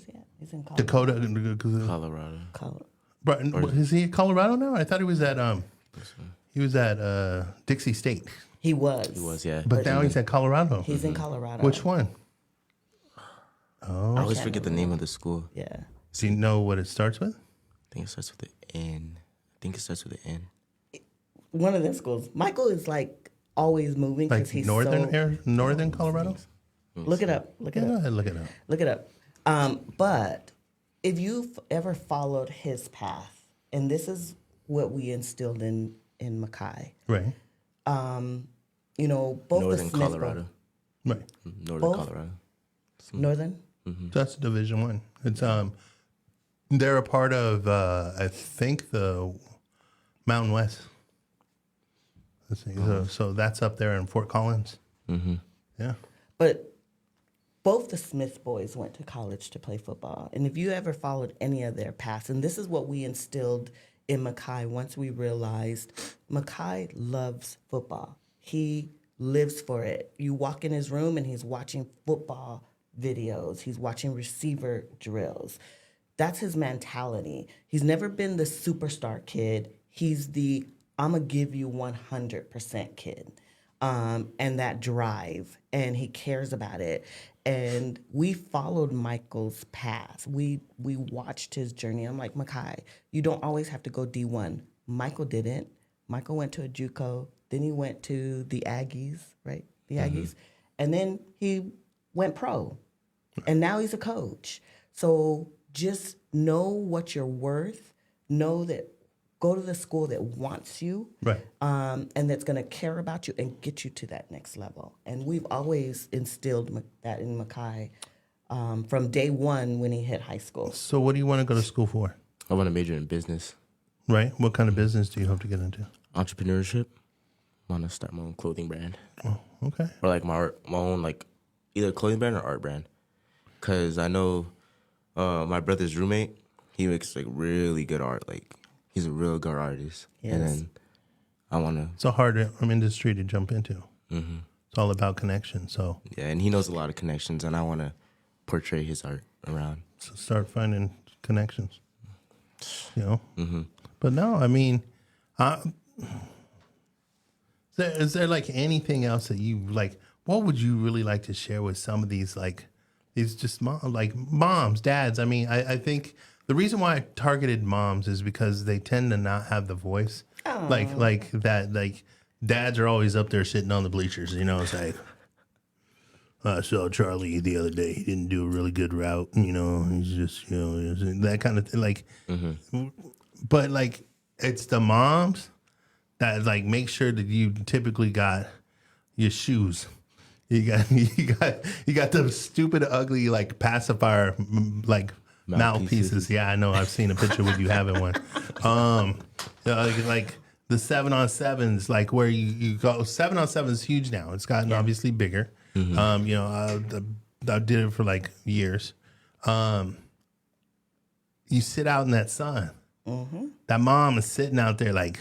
he at? He's in Colorado. Dakota. Colorado. But is he at Colorado now? I thought he was at Dixie State. He was. He was, yeah. But now he's at Colorado. He's in Colorado. Which one? I always forget the name of the school. Yeah. Do you know what it starts with? I think it starts with the N. One of them schools. Michael is like always moving because Like he's northern Colorado? Look it up. Look it Go up. ahead, look it up. Look it up. But if you've ever followed his path, and this is what we instilled in Makai, Right. both the Northern Smith Colorado. Right. Northern Both? Colorado. Northern. That's Division One. It's they're a part of I think the Mountain West. Let's see. So that's up there in Fort Collins. Mm-hmm. Yeah. But both the Smith boys went to college to play football. And if you ever followed any of their paths, and this is what we instilled in Makai once we realized Makai loves football. He lives for it. You walk in his room and he's watching football videos. He's watching receiver drills. That's his mentality. He's never been the superstar kid. He's the I'm going to give you 100% kid. And that drive, and he cares about it. And we followed Michael's path. We watched his journey. I'm like, Makai, you don't always have to go D1. Michael didn't. Michael went to a JUCO. Then he went to the Aggies, right? The Aggies. And then he went pro. And now he's a coach. So just know what you're worth. Know that go to the school that wants you, Right. and that's going to care about you and get you to that next level. And we've always instilled that in Makai from day one when he hit high school. So what do you want to go to school for? I want to major in business. Right. What kind of business do you hope to get into? Entrepreneurship. I want to start my own clothing brand. Oh, okay. Or like my own, like either clothing brand or art brand. Because I know my brother's roommate, he makes like really good art. Like he's a real good artist. Yes. And then I want to. It's a hard industry to jump into. Mm-hmm. It's all about connection. So Yeah, and he knows a lot of connections, and I want to portray his art around. start finding connections. Mm-hmm. But no, I mean, is there like anything else that you like? what would you really like to share with some of these just moms, dads? I mean, I think the reason why I targeted moms is because they tend to not have the voice. Like that, like dads are always up there sitting on the bleachers, it's like, I saw Charlie the other day. He didn't do a really good route, he's just, that kind of thing. Like, but like, it's the moms that like make sure that you typically got your shoes. You got the stupid, ugly, like pacifier, like mouthpieces. Yeah, I know. I've seen a picture with you having one. Like the 7-on-7s, like where you go. 7-on-7 is huge now. It's gotten obviously bigger. I did it for like years. You sit out in that sun. That mom is sitting out there like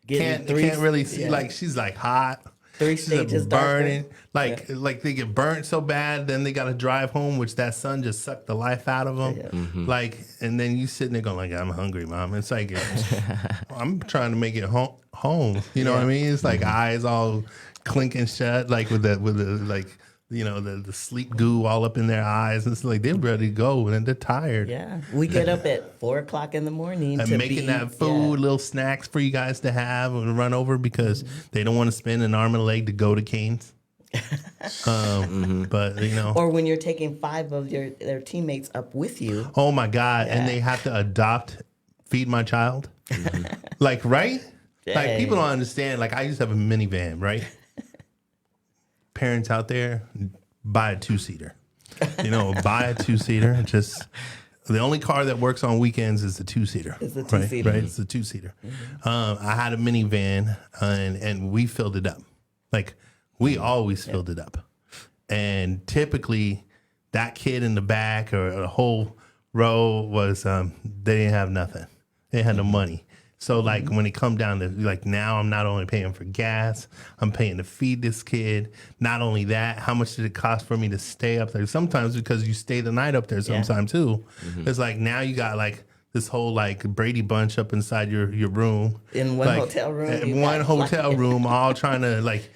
can't really see. Like she's like hot. 3 stages burning. Like they get burnt so bad, then they got to drive home, which that sun just sucked the life out of them. Like, and then you sitting there going like, I'm hungry, mom. It's like I'm trying to make it home. You know what I mean? It's like eyes all clinking shut, like with the like. The sleep goo all up in their eyes. It's like they're ready to go and they're tired. Yeah. We get up at 4:00 in the morning and making that food, little snacks for you guys to have and run over because they don't want to spend an arm and a leg to go to Cane's. But or when you're taking 5 of their teammates up with you. Oh my God. And they have to adopt Feed My Child. Like, right? Dang. Like people don't understand. Like I used to have a minivan, right? Parents out there, buy a 2-seater. Buy a 2-seater. Just the only car that works on weekends is the 2-seater. It's the 2-seater. Right? It's the 2-seater. I had a minivan and we filled it up. Like we always filled it up. And typically that kid in the back or a whole row was, they didn't have nothing. They had no money. So like when it come down to like now I'm not only paying for gas, I'm paying to feed this kid. Not only that, how much did it cost for me to stay up there? Sometimes because you stay the night up there sometimes too. It's like now you got like this whole like Brady Bunch up inside your room. In one hotel room. In one hotel room, all trying to like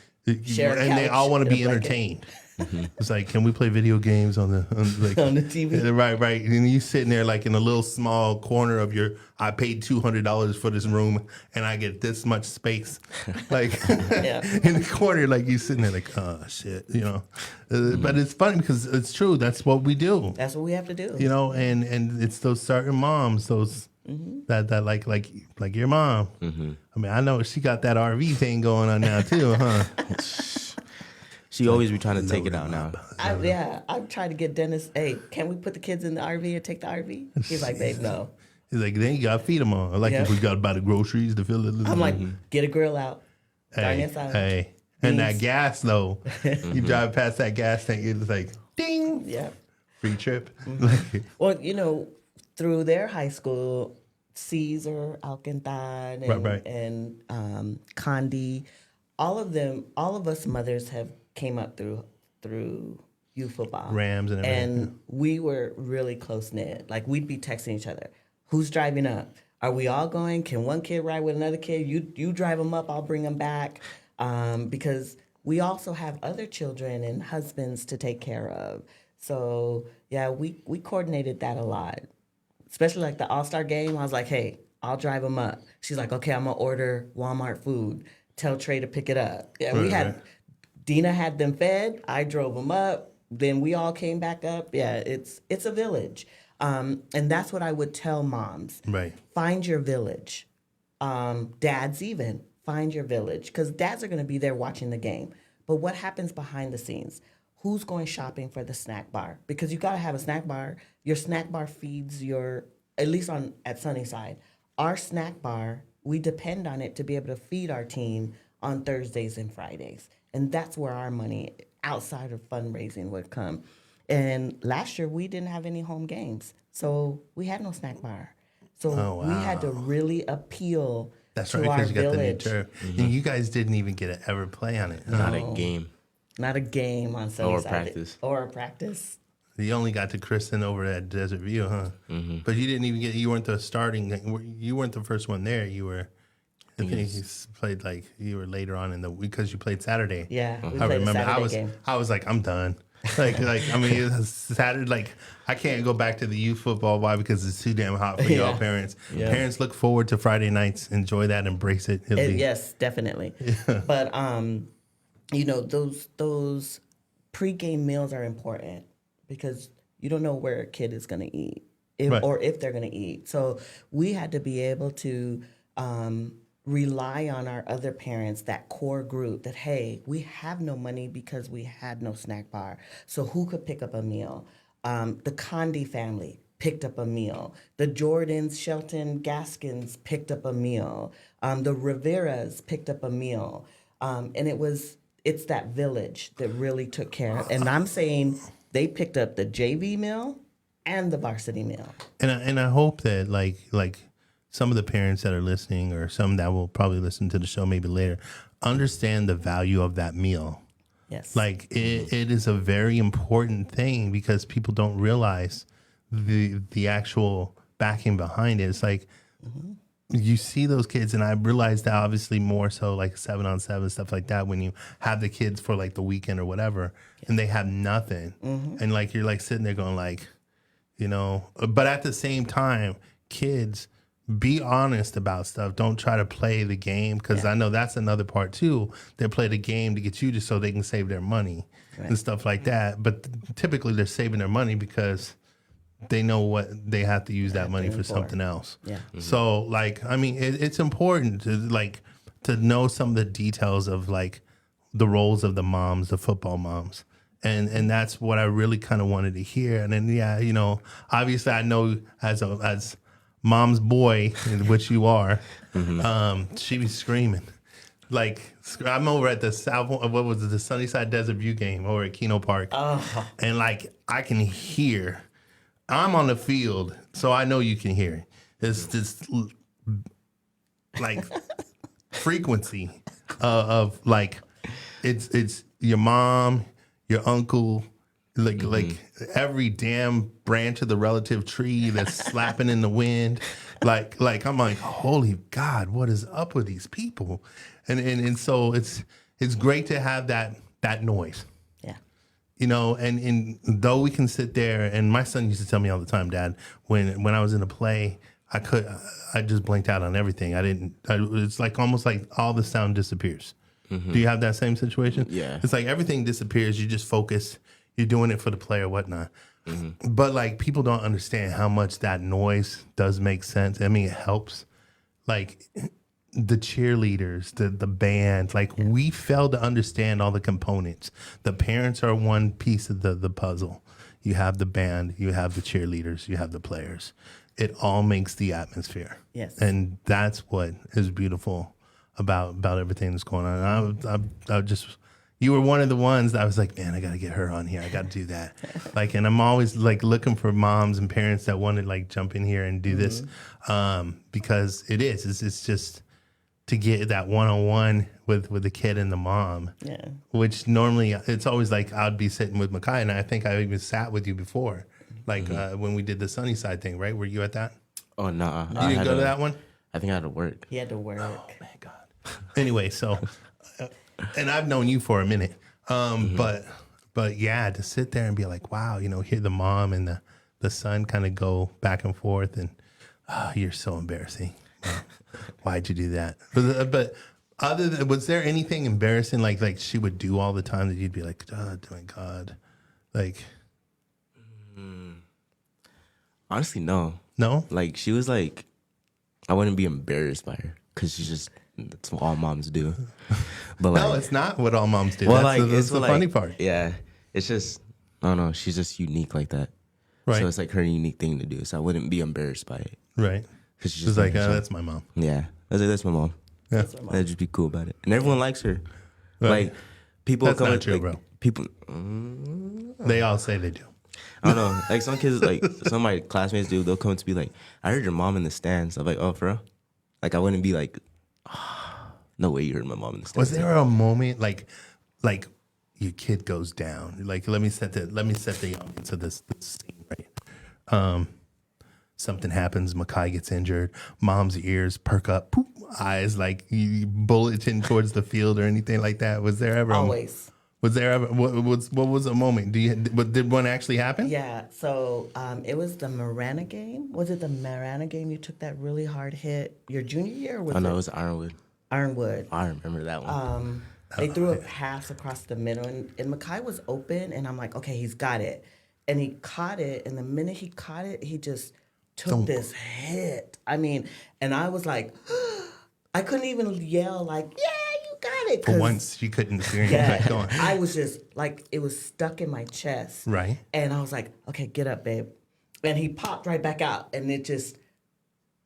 share a couch, and they all want to be entertained. It's like, can we play video games on the TV? Right. And you sitting there like in a little small corner of I paid $200 for this room and I get this much space. Like in the corner, like you sitting there like, oh shit, But it's funny because it's true. That's what we do. That's what we have to do. And it's those certain moms, those that like your mom. I mean, I know she got that RV thing going on now too, huh? She always be trying to take it out now. I've tried to get Dennis, hey, can we put the kids in the RV and take the RV? He's like, babe, no. He's like, then you got to feed them all. Like if we got to buy the groceries to fill it. I'm like, get a grill out. Hey. And that gas, though. You drive past that gas tank, it's like, ding. Yeah. Free trip. Well, through their high school, Caesar, Alcantara, and Condi, all of us mothers have came up through youth football. Rams and everything. And we were really close-knit. Like, we'd be texting each other. Who's driving up? Are we all going? Can one kid ride with another kid? You drive them up, I'll bring them back. Because we also have other children and husbands to take care of. So, yeah, we coordinated that a lot. Especially like the All-Star game. I was like, hey, I'll drive them up. She's like, okay, I'm going to order Walmart food. Tell Trey to pick it up. Yeah, Dina had them fed. I drove them up. Then we all came back up. Yeah, it's a village. And that's what I would tell moms. Right. Find your village. Dads even, find your village. Because dads are going to be there watching the game. But what happens behind the scenes? Who's going shopping for the snack bar? Because you got to have a snack bar. Your snack bar feeds at least at Sunnyside, our snack bar, we depend on it to be able to feed our team on Thursdays and Fridays. And that's where our money outside of fundraising would come. And last year, we didn't have any home games. So we had no snack bar. So we had to really appeal to our village. You got the new turf. And you guys didn't even get to ever play on it. Not a game. Not a game on Sunnyside. Or a practice. You only got to christen over at Desert View, huh? But you didn't even you weren't the starting, you weren't the first one there. You were I think you played like you were later on in the week because you played Saturday. Yeah, we I played a remember. Saturday game. I was like, I'm done. Like I mean, it was Saturday. Like I can't go back to the youth football. Why? Because it's too damn hot for y'all parents. Yeah. Parents look forward to Friday nights. Enjoy that. Embrace it. Yes, definitely. But you know, those pregame meals are important because you don't know where a kid is going to eat or if they're going to eat. So we had to be able to rely on our other parents, that core group, that, hey, we have no money because we had no snack bar. So who could pick up a meal? The Condi family picked up a meal. The Jordans, Shelton, Gaskins picked up a meal. The Riveras picked up a meal. And it's that village that really took care of. And I'm saying they picked up the JV meal and the varsity meal. And I hope that like some of the parents that are listening, or some that will probably listen to the show maybe later, understand the value of that meal. Yes. Like it is a very important thing because people don't realize the actual backing behind it. It's like you see those kids, and I realized that obviously more so like 7-on-7 stuff like that when you have the kids for like the weekend or whatever, and they have nothing, and like you're like sitting there going like, you know, but at the same time, kids, be honest about stuff. Don't try to play the game, because I know that's another part too. They play the game to get you just so they can save their money and stuff like that. But typically they're saving their money because they know what they have to use that money for something else. Yeah. So like, I mean, it's important to know some of the details of like the roles of the moms, the football moms. And that's what I really kind of wanted to hear. And then, you know, obviously I know as mom's boy, which you are, she was screaming. Like, I'm over at the the Sunnyside Desert View game over at Keno Park. And like, I can hear, I'm on the field, so I know you can hear it. It's this like frequency of like, it's your mom, your uncle, like every damn branch of the relative tree that's slapping in the wind. Like I'm like, holy God, what is up with these people? And so it's great to have that noise. Yeah. You know, and though we can sit there, and my son used to tell me all the time, Dad, when I was in a play, I just blinked out on everything. It's like almost like all the sound disappears. Do you have that same situation? Yeah. It's like everything disappears. You just focus. You're doing it for the play or whatnot. But like people don't understand how much that noise does make sense. I mean, it helps. Like the cheerleaders, the band, like we fail to understand all the components. The parents are one piece of the puzzle. You have the band, you have the cheerleaders, you have the players. It all makes the atmosphere. Yes. And that's what is beautiful about everything that's going on. I just, you were one of the ones that I was like, man, I got to get her on here. I got to do that. Like, and I'm always like looking for moms and parents that want to like jump in here and do this, because it's just to get that one-on-one with the kid and the mom. Yeah. Which normally it's always like I'd be sitting with Makai, and I think I even sat with you before, like when we did the Sunnyside thing, right? Were you at that? Oh no, you didn't go to that one. I think I had to work. He had to work. Oh man, God. Anyway, so, and I've known you for a minute, but yeah, to sit there and be like, wow, you know, hear the mom and the son kind of go back and forth, and you're so embarrassing. Why'd you do that? But other than, was there anything embarrassing like she would do all the time that you'd be like, oh my God, like? Honestly, no. No? Like she was like, I wouldn't be embarrassed by her because she's just, that's what all moms do. But like, no, it's not what all moms do. Well, That's the funny part. Yeah, it's just, I don't know. She's just unique like that. Right. So it's like her unique thing to do. So I wouldn't be embarrassed by it. Right. Because she's just like, that's my mom. Yeah. I was like, that's my mom. Yeah. I'd just be cool about it. And everyone likes her. Right. Like, people that's come not true, like, bro. People. They all say they do. I don't know. Like some kids, like some of my classmates do, they'll come to be like, I heard your mom in the stands. I'm like, oh, for real? Like, I wouldn't be like, no way you heard my mom in the stands. Was there a moment like your kid goes down? Like, let me set the audience of this scene, right? Something happens. Makai gets injured. Mom's ears perk up. Poop, eyes like you bulleting towards the field or anything like that. Was there ever? Always. Was there ever? What was a moment? Did one actually happen? Yeah. So it was the Marana game. Was it the Marana game? You took that really hard hit your junior year? Or was Oh, no, it it was Ironwood. Ironwood? I remember that one. They threw a pass across the middle, and Makai was open, and I'm like, okay, he's got it. And he caught it, and the minute he caught it, he just took this hit. I mean, and I was like, I couldn't even yell like, yeah, you got it. For once, you couldn't hear him Yeah, going. I was just like, it was stuck in my chest. Right. And I was like, okay, get up, babe. And he popped right back out, and it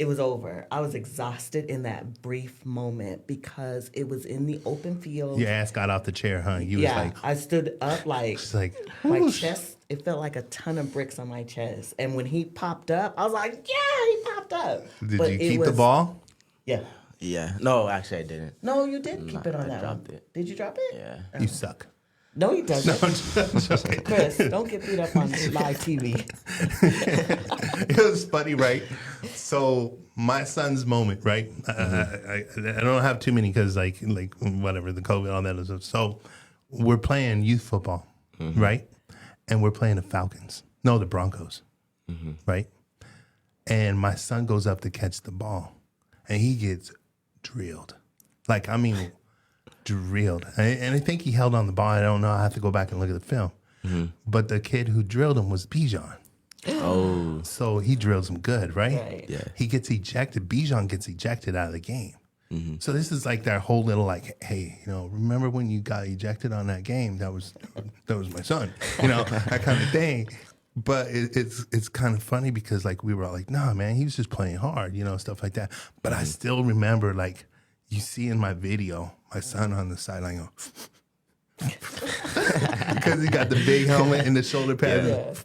was over. I was exhausted in that brief moment because it was in the open field. Your ass got off the chair, huh? You was like, I stood up like, just like, my whoosh. chest, it felt like a ton of bricks on my chest. And when he popped up, I was like, yeah, he popped up. Did But you it keep the was- ball? Yeah. Yeah. No, actually, I didn't. No, you did keep it on I that dropped one. it. Did you drop it? Yeah. You suck. No, he doesn't. Just like- Chris, don't get beat up on live TV. It was funny, right? So my son's moment, right? I don't have too many because like whatever the COVID, all that stuff. So we're playing youth football, right? And we're playing the Falcons, no, the Broncos, right? And my son goes up to catch the ball, and he gets drilled. Like I mean, drilled. And I think he held on the ball. I don't know. I have to go back and look at the film. But the kid who drilled him was Bijan. Oh. So he drills him good, right? Right. Yeah. He gets ejected. Bijan gets ejected out of the game. So this is like their whole little like, hey, remember when you got ejected on that game? That was my son, that kind of thing. But it's kind of funny because like we were all like, nah, man, he was just playing hard, stuff like that. But I still remember like you see in my video, my son on the sideline go, because he got the big helmet and the shoulder pads.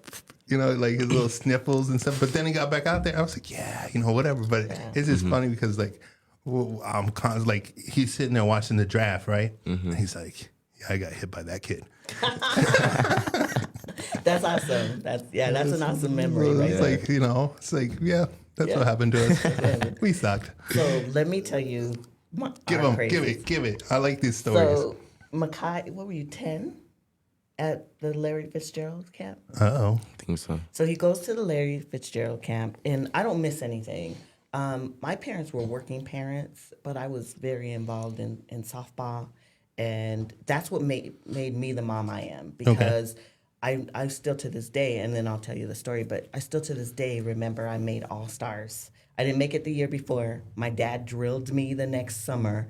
Like his little sniffles and stuff. But then he got back out there. I was like, yeah, whatever. But it's just funny because like I'm like he's sitting there watching the draft, right? And he's like, yeah, I got hit by that kid. That's awesome. That's an awesome memory, right? It's like it's like that's what happened to us. We sucked. So let me tell you, Give it. I like these stories. So Makai, what were you, 10 at the Larry Fitzgerald camp? Uh-oh. I think so. So he goes to the Larry Fitzgerald camp, and I don't miss anything. My parents were working parents, but I was very involved in softball, and that's what made me the mom I am, because I still to this day, and then I'll tell you the story, but I still to this day remember I made All-Stars. I didn't make it the year before. My dad drilled me the next summer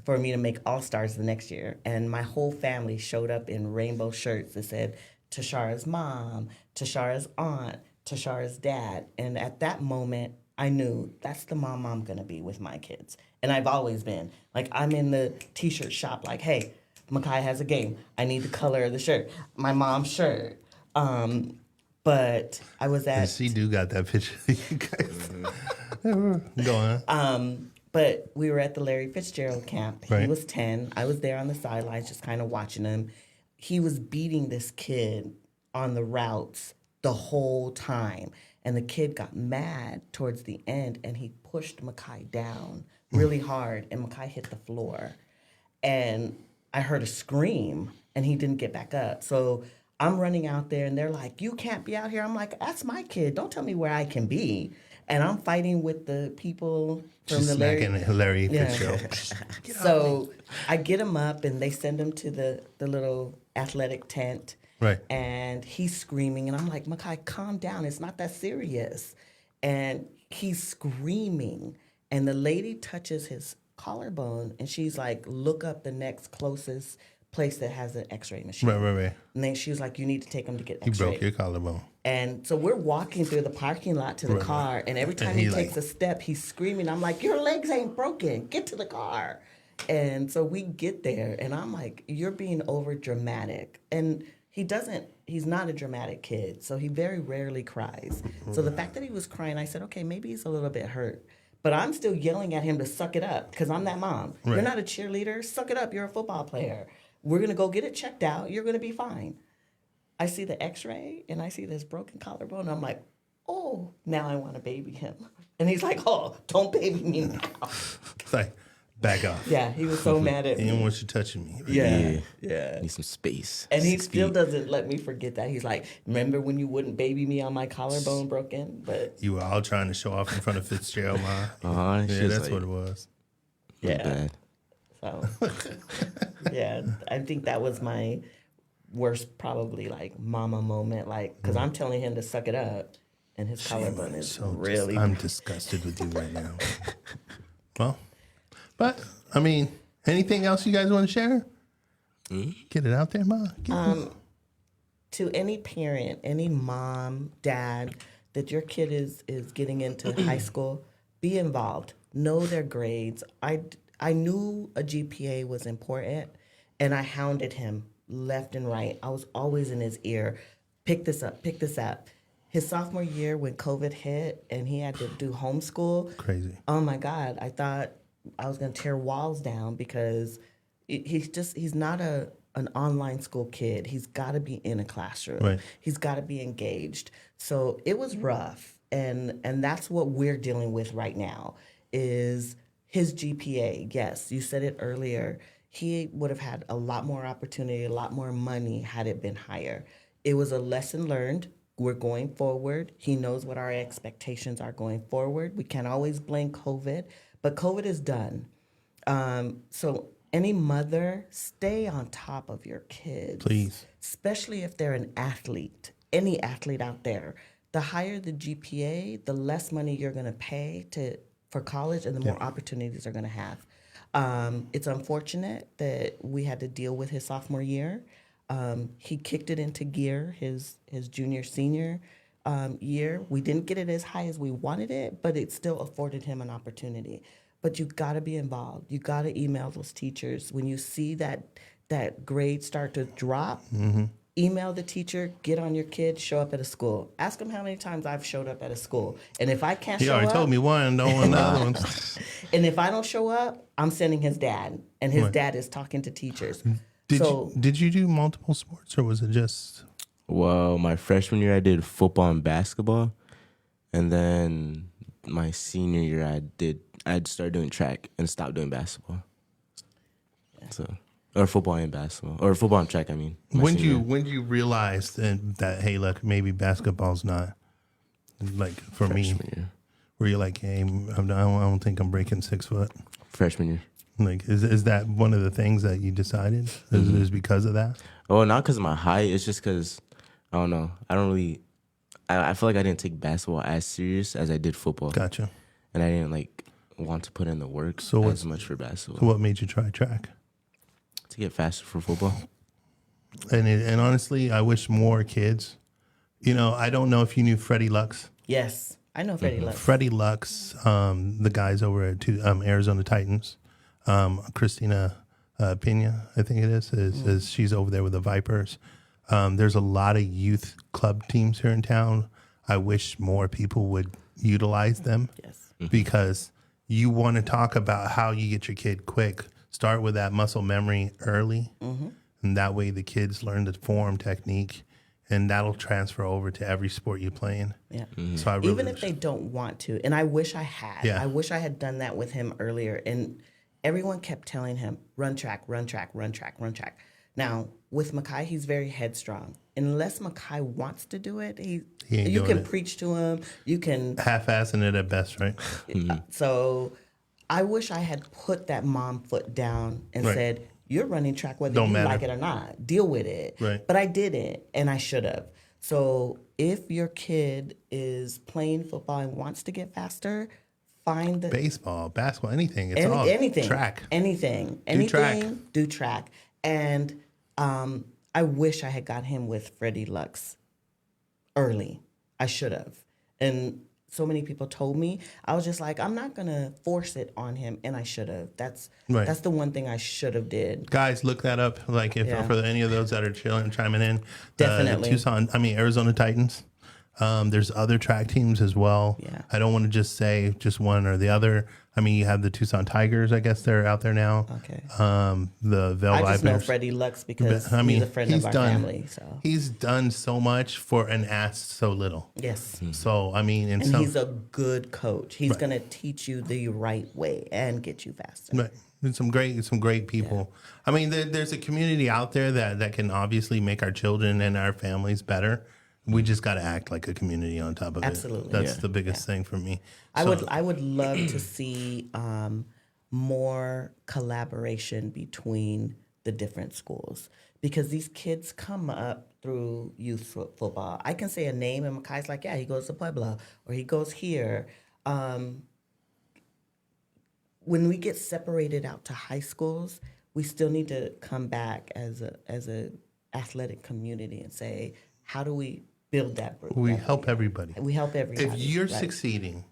for me to make All-Stars the next year. And my whole family showed up in rainbow shirts that said Tashara's mom, Tashara's aunt, Tashara's dad. And at that moment, I knew that's the mom I'm going to be with my kids. And I've always been. Like, I'm in the T-shirt shop like, hey, Makai has a game. I need the color of the shirt. My mom's shirt. But I was at... She do got that picture of you guys. Go on. But we were at the Larry Fitzgerald camp. He Right. was 10. I was there on the sidelines just kind of watching him. He was beating this kid on the routes the whole time. And the kid got mad towards the end, and he pushed Makai down really hard, and Makai hit the floor. And I heard a scream, and he didn't get back up. So I'm running out there, and they're like, you can't be out here. I'm like, that's my kid. Don't tell me where I can be. And I'm fighting with the people from She's the Larry. smacking Larry Yeah. Fitzgerald. So I get him up, and they send him to the little athletic tent. Right. And he's screaming, and I'm like, Makai, calm down. It's not that serious. And he's screaming, and the lady touches his collarbone, and she's like, look up the next closest place that has an x-ray machine. Right. And then she was like, you need to take him to get You x-ray. broke your collarbone. And so we're walking through the parking lot to the Right. car, and every time And he he takes like- a step, he's screaming. I'm like, your legs ain't broken. Get to the car. And so we get there, and I'm like, you're being over dramatic. And he's not a dramatic kid, so he very rarely cries. So the fact that he was crying, I said, okay, maybe he's a little bit hurt. But I'm still yelling at him to suck it up, because I'm that mom. Right. You're not a cheerleader. Suck it up. You're a football player. We're going to go get it checked out. You're going to be fine. I see the x-ray, and I see this broken collarbone. And I'm like, oh, now I want to baby him. And he's like, oh, don't baby me now. It's like, back off. Yeah, he was so mad at He didn't me. want you touching me. Yeah. Need some space. And he 6 still feet. doesn't let me forget that. He's like, remember when you wouldn't baby me on my collarbone broken? But You were all trying to show off in front of Fitzgerald, Ma. She Yeah, was that's like, what it was. yeah. Bad. So, yeah, I think that was my worst, probably like mama moment. Like, because I'm telling him to suck it up, and his collarbone is really. I'm disgusted with you right now. Well, but I mean, anything else you guys want to share? Get it out there, Ma. To any parent, any mom, dad, that your kid is getting into high school, be involved. Know their grades. I knew a GPA was important, and I hounded him left and right. I was always in his ear. Pick this up, pick this up. His sophomore year when COVID hit and he had to do homeschool. Crazy. Oh my God. I thought I was going to tear walls down because he's not an online school kid. He's got to be in a classroom. Right. He's got to be engaged. So it was rough. And that's what we're dealing with right now is his GPA. Yes, you said it earlier. He would have had a lot more opportunity, a lot more money had it been higher. It was a lesson learned. We're going forward. He knows what our expectations are going forward. We can't always blame COVID, but COVID is done. So any mother, stay on top of your kids. Please. Especially if they're an athlete, any athlete out there. The higher the GPA, the less money you're going to pay for college and the more opportunities they're going to have. It's unfortunate that we had to deal with his sophomore year. He kicked it into gear his junior, senior year. We didn't get it as high as we wanted it, but it still afforded him an opportunity. But you got to be involved. You got to email those teachers. When you see that grade start to drop, email the teacher, get on your kid, show up at a school. Ask them how many times I've showed up at a school. And if I can't He show up. already told me one, don't want the other ones. And if I don't show up, I'm sending his dad. And his dad is talking to teachers. Did you do multiple sports or was it just? Well, my freshman year I did football and basketball, and then my senior year I started doing track and stopped doing basketball. So or football and basketball or football and track. I mean, When do you realize that hey, look, maybe basketball's not like for freshman me? year. Where you're like, hey, I don't think I'm breaking 6 foot. Freshman year. Like, is that one of the things that you decided? Is because of that? Oh, not because of my height. It's just because, I don't know. I feel like I didn't take basketball as serious as I did football. Gotcha. And I didn't, want to put in the work as much for basketball. So what made you try track? To get faster for football. And honestly, I wish more kids, I don't know if you knew Freddie Lux. Yes, I know Freddie Lux. Freddie Lux, the guys over at Arizona Titans, Christina Pena, I think it is she's over there with the Vipers. There's a lot of youth club teams here in town. I wish more people would utilize them. Yes. Because you want to talk about how you get your kid quick. Start with that muscle memory early, and that way the kids learn the form technique, and that'll transfer over to every sport you play in. Yeah. So I really even if they don't want to, and I wish I had. Yeah. I wish I had done that with him earlier. And everyone kept telling him, run track, run track, run track, run track. Now, with Makai, he's very headstrong. Unless Makai wants to do it, ain't you doing can it. preach to him. You can. half-assing it at best, right? So I wish I had put that mom foot down and Right. said, you're running track whether Don't you matter. like it or not. Deal with it. Right. But I didn't, and I should have. So if your kid is playing football and wants to get faster, find the Baseball, basketball, anything. It's all anything. track. Anything. track. Do track. And I wish I had got him with Freddie Lux early. I should have. And so many people told me. I was just like, I'm not gonna force it on him, and I should have. That's the one thing I should have did. Guys, look that up. Like if Yeah. for any of those that are chiming in, Definitely. Arizona Titans. There's other track teams as well. Yeah. I don't want to just say just one or the other. I mean, you have the Tucson Tigers. I guess they're out there now. Okay. The Vail I just know Vipers. Freddie Lux because I mean, he's a friend of our done, family. So he's done so much for and asked so little. yes, So I mean, and he's a good coach. He's going to teach you the right way and get you faster. Right. And some great people. I mean, there's a community out there that can obviously make our children and our families better. We just got to act like a community on top of Absolutely. it. That's the biggest thing for me. I would love to see more collaboration between the different schools because these kids come up through youth football. I can say a name and Makai's like, yeah, he goes to Pueblo or he goes here. When we get separated out to high schools, we still need to come back as a athletic community and say, how do we build that group? We help everybody. We help everybody. If you're right? succeeding,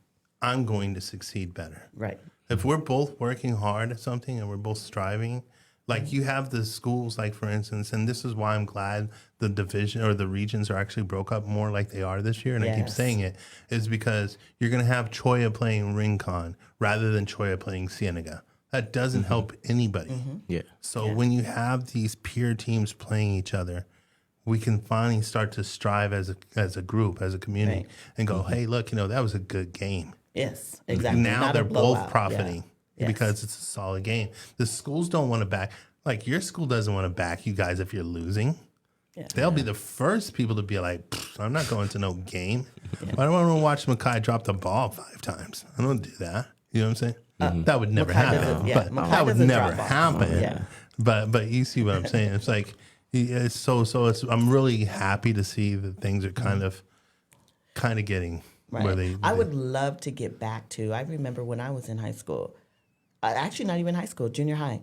I'm going to succeed better. Right. If we're both working hard at something and we're both striving, like you have the schools, like for instance, and this is why I'm glad the division or the regions are actually broke up more like they are this year. And I keep Yes. saying it is because you're going to have Choya playing Rincon rather than Choya playing Cienega. That doesn't help anybody. Yeah. So when you have these peer teams playing each other, we can finally start to strive as a group, as a community, Right. and go, hey, look, that was a good game. Yes, exactly. Now Not a they're blowout. both profiting Yeah. Yes. because it's a solid game. The schools don't want to back, like your school doesn't want to back you guys if you're losing. Yeah. They'll be the first people to be like, I'm not going to no game. I don't want to watch Makai drop the ball 5 times. I don't do that. You know what I'm saying? That would never Makai happen. doesn't- yeah, But Makai that would doesn't never drop off. happen. Yeah. But you see what I'm saying? It's like it's so it's. I'm really happy to see that things are kind of getting Right. where they. I would love to get back to. I remember when I was in high school, actually not even high school, junior high.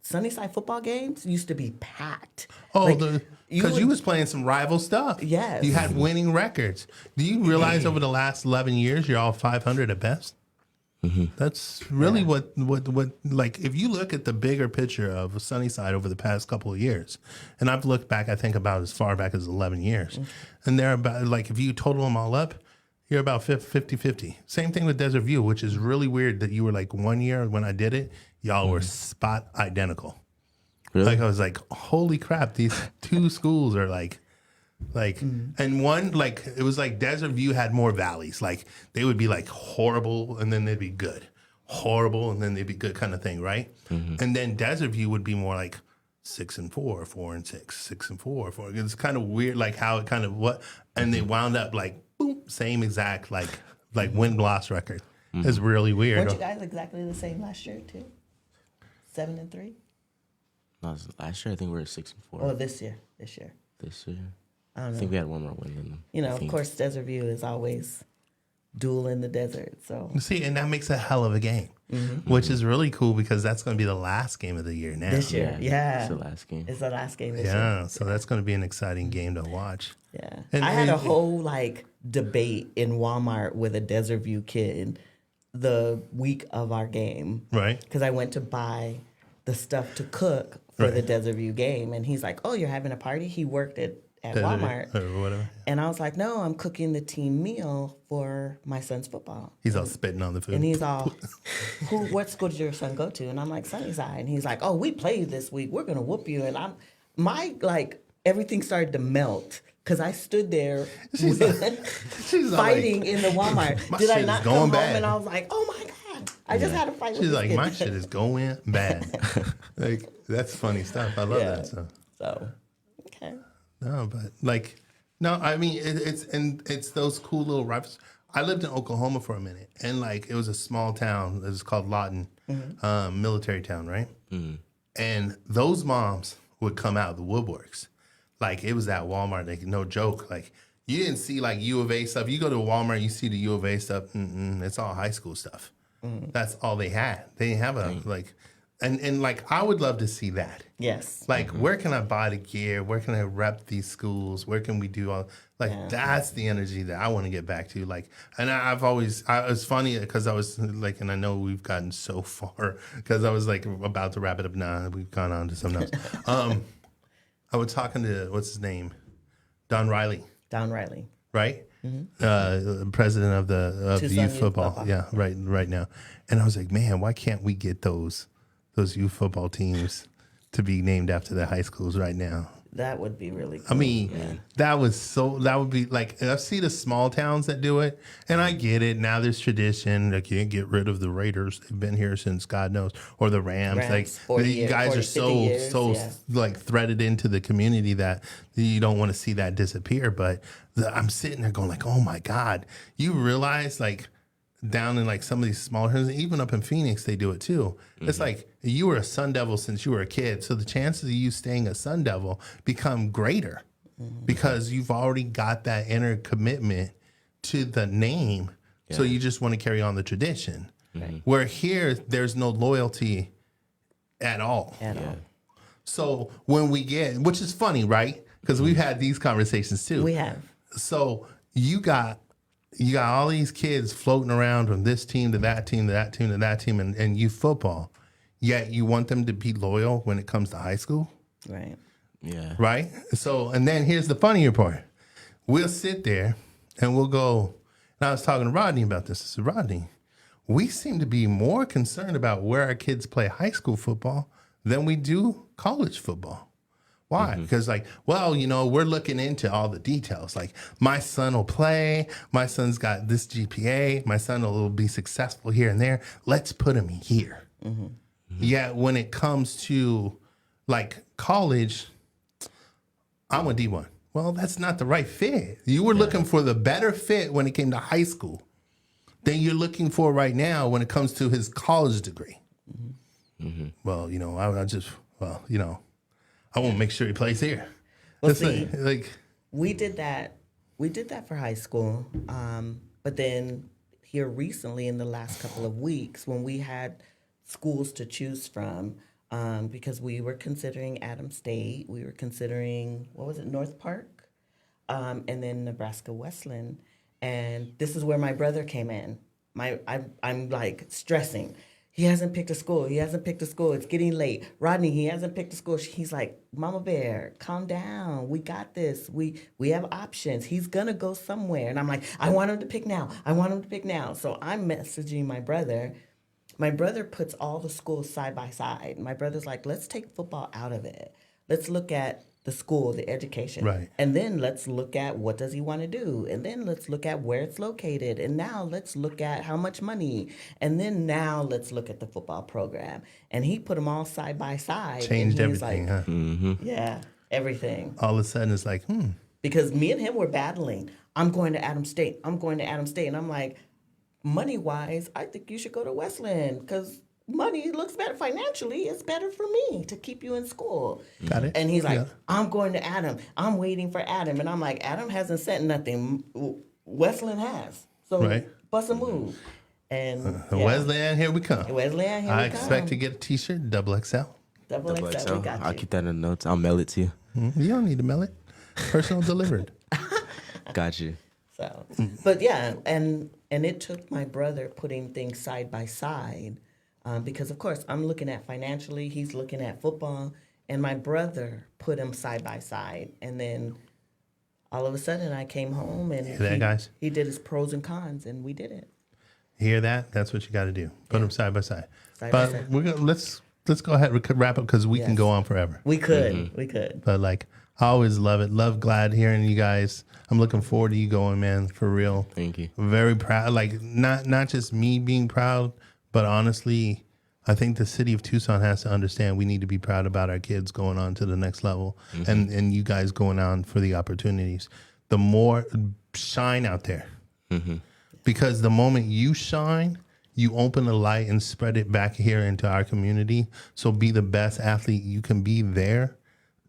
Sunnyside football games used to be packed. Oh, Like, because you was playing some rival stuff. Yes. You had winning records. Do you realize over the last 11 years, you're all 500 at best? That's really what, like, if you look at the bigger picture of Sunnyside over the past couple of years, and I've looked back, I think about as far back as 11 years, and they're about, like, if you total them all up, you're about 50-50. Same thing with Desert View, which is really weird that you were like 1 year when I did it, y'all were spot identical. Really? Like I was like, holy crap, these two schools are like, and one, like, it was like Desert View had more valleys. Like they would be like horrible and then they'd be good, horrible and then they'd be good kind of thing, right? And then Desert View would be more like 6-4, 4-6, 6-4, 4. It's kind of weird, like how it kind of and they wound up like boom, same exact like win-loss record. It's really weird. Weren't you guys exactly the same last year too? 7-3. No, last year I think we were 6-4. Oh, this year. This year, I don't know. I think we had one more win than them. I Of think. course, Desert View is always duel in the desert. So See, and that makes a hell of a game, which is really cool because that's going to be the last game of the year now. this year, yeah, It's the last game. it's the last game this year. Yeah, so that's going to be an exciting game to watch. Yeah, And- I had a and- whole debate in Walmart with a Desert View kid the week of our game, Right? because I went to buy the stuff to cook for the Desert View game, and he's like, "Oh, you're having a party?" He worked at Walmart, or whatever. and I was like, "No, I'm cooking the team meal for my son's football." He's all spitting on the food. And he's all, what school did your son go to? And I'm like, Sunnyside. And he's like, oh, we played this week. We're going to whoop you. And everything started to melt because I stood there She's all fighting like, in the Walmart. My Did shit I is not going come bad. home and I was like, oh my God, I just had a fight with she's this like, kid. my shit is going bad. Like, that's funny stuff. I love that stuff. So, okay. No, but no, I mean, it's those cool little rivals. I lived in Oklahoma for a minute, and it was a small town. It was called Lawton, military town, right? And those moms would come out of the woodworks. Like, it was at Walmart, no joke. Like, you didn't see U of A stuff. You go to Walmart, you see the U of A stuff. It's all high school stuff. That's all they had. They didn't have and I would love to see that. Yes. Where can I buy the gear? Where can I rep these schools? Where can we do all that's the energy that I want to get back to. And it's funny because I was and I know we've gotten so far because I was about to wrap it up. Nah, we've gone on to something else. I was talking to what's his name, Don Riley, Don Riley. right? president of the Tucson youth Youth football. Football. Yeah, right now. And I was like, man, why can't we get those youth football teams to be named after their high schools right now? That would be really cool. I mean, that would be like, I see the small towns that do it, and I get it. Now there's tradition. I can't get rid of the Raiders. They've been here since God knows, or the Rams. Like, 40 you years, guys 40, are 50 years, so yeah. like threaded into the community that you don't want to see that disappear. But I'm sitting there going like, oh my God, you realize like, down in like some of these smaller towns, even up in Phoenix, they do it too. It's like you were a Sun Devil since you were a kid, so the chances of you staying a Sun Devil become greater because you've already got that inner commitment to the name. So you just want to carry on the tradition. Where here, there's no loyalty at all. So when we get, which is funny, right? Because we've had these conversations too. We have. So you got all these kids floating around from this team to that team to that team to that team and youth football, yet you want them to be loyal when it comes to high school, Right. Yeah. right? So, and then here's the funnier part. We'll sit there and we'll go, and I was talking to Rodney about this. I said, Rodney, we seem to be more concerned about where our kids play high school football than we do college football. Why? Because like, well, you know, we're looking into all the details. Like my son will play, my son's got this GPA, my son will be successful here and there. Let's put him here. Yet when it comes to like college, I'm a D1. Well, that's not the right fit. You were looking for the better fit when it came to high school than you're looking for right now when it comes to his college degree. Well, you know, I won't make sure he plays here. Well, It's see, like we did that. We did that for high school. But then here recently, in the last couple of weeks, when we had schools to choose from, because we were considering Adams State, we were considering North Park, and then Nebraska Wesleyan, and this is where my brother came in. I'm like stressing. He hasn't picked a school. He hasn't picked a school. It's getting late. Rodney, he hasn't picked a school. He's like, Mama Bear, calm down. We got this. We have options. He's going to go somewhere. And I'm like, I want him to pick now. I want him to pick now. So I'm messaging my brother. My brother puts all the schools side by side. My brother's like, let's take football out of it. Let's look at the school, the education. Right. And then let's look at what does he want to do. And then let's look at where it's located. And now let's look at how much money. And then now let's look at the football program. And he put them all side by side. changed and he was everything, like, huh? yeah, everything. All of a sudden it's like, Because me and him were battling. I'm going to Adams State. I'm going to Adams State. And I'm like, money-wise, I think you should go to Wesleyan because money looks better financially. It's better for me to keep you in school. Got it. And he's like, Yeah. I'm going to Adam. I'm waiting for Adam. And I'm like, Adam hasn't said nothing. Wesleyan has. So Right. bust a move. And Wesleyan, here we come. Wesleyan, here I we come. expect to get a T-shirt, double XL. Double XL, we got I'll you. keep that in the notes. I'll mail it to you. You don't need to mail it. Personal delivered. Got you. So, but yeah, and it took my brother putting things side by side because, of course, I'm looking at financially, he's looking at football, and my brother put them side by side. And then all of a sudden I came home and Hear that, guys? he did his pros and cons, and we did it. Hear that? That's what you got to do. Put them side by side. Side by But side. we're gonna let's go ahead and wrap up because we can Yes. go on forever. We could. We could. But like, I always love it. Glad hearing you guys. I'm looking forward to you going, man. For real. Thank you. Very proud. Like not just me being proud, but honestly, I think the city of Tucson has to understand we need to be proud about our kids going on to the next level, and you guys going on for the opportunities. The more shine out there, because the moment you shine, you open the light and spread it back here into our community. So be the best athlete you can be there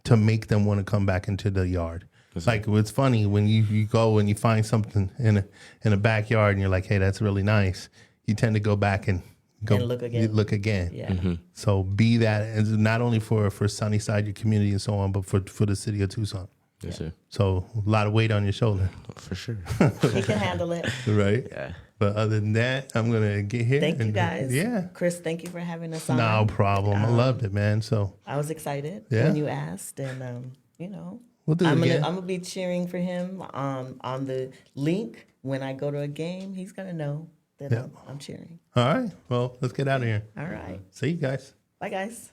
to make them want to come back into the yard. Like it's funny when you go and you find something in a backyard and you're like, hey, that's really nice. You tend to go back and go And look again. Look again. Yeah. So be that, and not only for Sunnyside, your community and so on, but for the city of Tucson. Yes, sir. So a lot of weight on your shoulder, For sure. He can handle it. right? Yeah. But other than that, I'm gonna get here. Thank you and, guys. Yeah. Chris, thank you for having us on. No problem. I loved it, man. So I was excited Yeah. when you asked, and We'll do it I'm again. gonna be cheering for him on the link when I go to a game. He's gonna know that Yeah. I'm cheering. All right. Well, let's get out of here. All right. See you guys. Bye, guys.